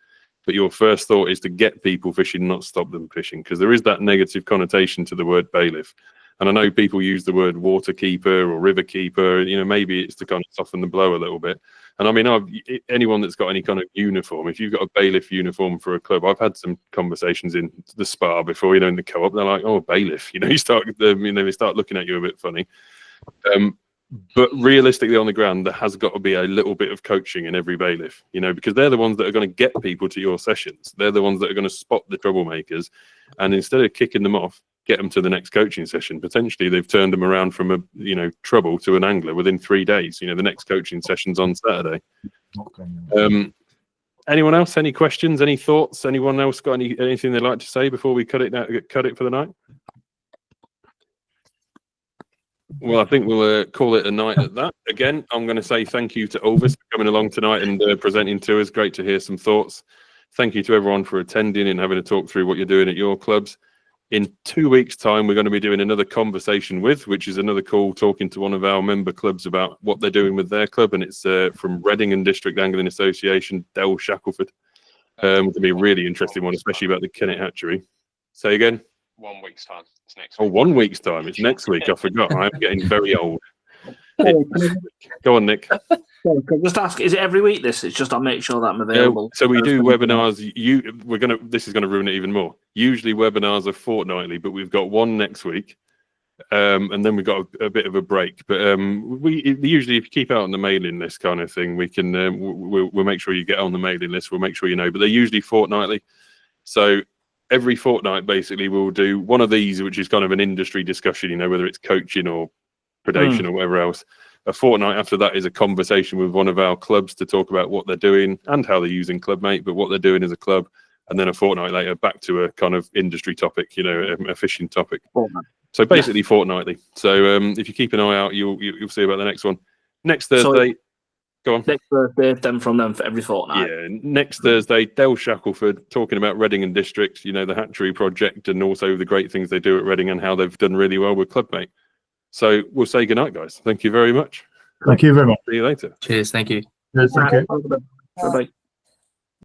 But your first thought is to get people fishing, not stop them fishing, because there is that negative connotation to the word bailiff. And I know people use the word water keeper or river keeper, you know, maybe it's to kind of soften the blow a little bit. And I mean, anyone that's got any kind of uniform, if you've got a bailiff uniform for a club, I've had some conversations in the spa before, you know, in the co-op, they're like, oh, bailiff, you know, they start looking at you a bit funny. But realistically on the ground, there has got to be a little bit of coaching in every bailiff, you know, because they're the ones that are going to get people to your sessions. They're the ones that are going to spot the troublemakers. And instead of kicking them off, get them to the next coaching session. Potentially they've turned them around from a, you know, trouble to an angler within 3 days. You know, the next coaching session's on Saturday. Anyone else? Any questions? Any thoughts? Anyone else got anything they'd like to say before we cut it for the night? Well, I think we'll call it a night at that. Again, I'm going to say thank you to Ulvis for coming along tonight and presenting to us. Great to hear some thoughts. Thank you to everyone for attending and having a talk through what you're doing at your clubs. In 2 weeks' time, we're going to be doing another conversation with, which is another call talking to one of our member clubs about what they're doing with their club. And it's from Reading and District Angling Association, Del Shackelford. It'll be a really interesting one, especially about the Kennet Hatchery. Say again?
1 week's time. It's next
week. Oh, 1 week's time. It's next week. I forgot. I'm getting very old. Go on, Nick.
Can I just ask, is it every week this? It's just I'll make sure that I'm available.
So we do webinars. This is going to ruin it even more. Usually webinars are fortnightly, but we've got one next week. And then we've got a bit of a break. But we usually, if you keep out on the mailing list kind of thing, we can we'll make sure you get on the mailing list. We'll make sure you know. But they're usually fortnightly. So every fortnight, basically, we'll do one of these, which is kind of an industry discussion, you know, whether it's coaching or predation or whatever else. A fortnight after that is a conversation with one of our clubs to talk about what they're doing and how they're using Clubmate, but what they're doing as a club. And then a fortnight later, back to a kind of industry topic, you know, a fishing topic. So basically fortnightly. So if you keep an eye out, you'll see about the next one. Next Thursday. Go on.
Next Thursday, then from them for every fortnight.
Yeah, next Thursday, Del Shackelford talking about Reading and District, you know, the hatchery project and also the great things they do at Reading and how they've done really well with Clubmate. So we'll say goodnight, guys. Thank you very much.
Thank you very much.
See you later.
Cheers. Thank you.
Yes, thank you.
Bye-bye.